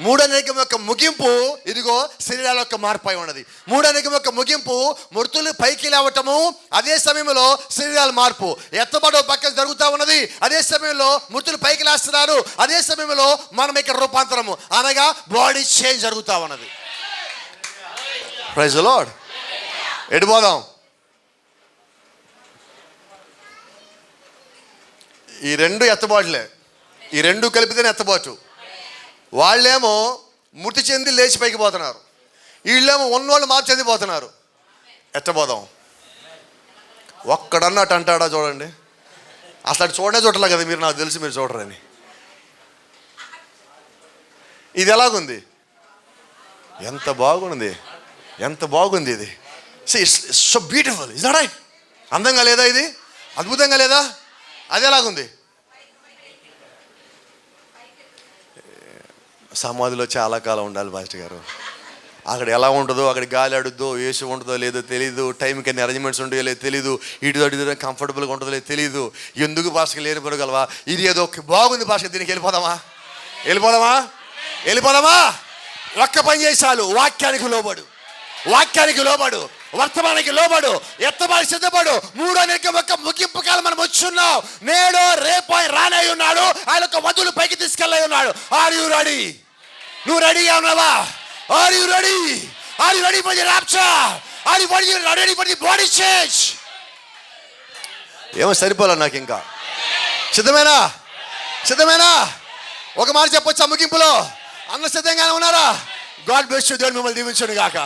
మూడో నియమం యొక్క ముగింపు ఇదిగో శరీరాల యొక్క మార్పు అయి ఉన్నది. మూడో నియమం యొక్క ముగింపు మృతులు పైకి లేవటము, అదే సమయంలో శరీరాల మార్పు. ఎత్తబడో పక్కన జరుగుతూ ఉన్నది, అదే సమయంలో మృతులు పైకి లేస్తున్నారు, అదే సమయంలో మనం ఇక్కడ రూపాంతరము అనగా బాడీ చేంజ్ జరుగుతూ ఉన్నది. Praise the lord. ఎటు పోదాం? ఈ రెండు ఎత్తబాటులే, ఈ రెండు కలిపితేనే ఎత్తబాటు. వాళ్ళేమో మృతి చెంది లేచి పైకి పోతున్నారు, వీళ్ళేమో ఉన్నోళ్ళు మార్పు చెందిపోతున్నారు. ఎత్తబోదాం. ఒక్కడన్నట్టు అంటాడా చూడండి? అసలు చూడనే చూడలే కదా మీరు, నాకు తెలిసి మీరు చూడరని. ఇది ఎలాగుంది? ఎంత బాగుంది, ఎంత బాగుంది ఇది. So beautiful, is not right? అందంగా లేదా ఇది? అద్భుతంగా లేదా? అది ఎలాగుంది? సమాధిలో చాలా కాలం ఉండాలి పాస్టర్ గారు. అక్కడ ఎలా ఉంటుందో, అక్కడ గాలి ఆడుద్దో, ఏసీ ఉంటుందో లేదో తెలీదు, టైంకి అన్ని అరేంజ్మెంట్స్ ఉంటాయో లేదో తెలీదు, ఇటు అడుగుదో కంఫర్టబుల్గా ఉంటుందో లేదో తెలీదు. ఎందుకు పాస్టర్కి లేని పడగలవా? ఇది ఏదో బాగుంది పాస్టర్, దీనికి వెళ్ళిపోదామా? వెళ్ళిపోదామా? వెళ్ళిపోదామా? ఒక్క పని చేసాలు, వాక్యానికి లోబడు, వాక్యానికి లోబడు, వర్తమానానికి లోబడు, ఎత్తబాటు సిద్ధపడు. మూడో నియమం యొక్క ముగింపు కాలం మనం వచ్చున్నాం. నేడు రేపు రానై ఉన్నాడు, ఆయన యొక్క వధువులు పైకి తీసుకెళ్ళై ఉన్నాడు. Are you ready? నువ్వు రెడీగా ఉన్నావా? Are you ready? Are you ready for the rapture? Are you ready for the body change? ఏమో సరిపోలే నాకు ఇంకా. సిద్ధమేనా? సిద్ధమేనా? ఒక మాట చెప్పొచ్చా ముగింపులో? అందరూ సిద్ధంగానే ఉన్నారా? God bless you. దేవుడు మిమ్మల్ని దీవించును గాక.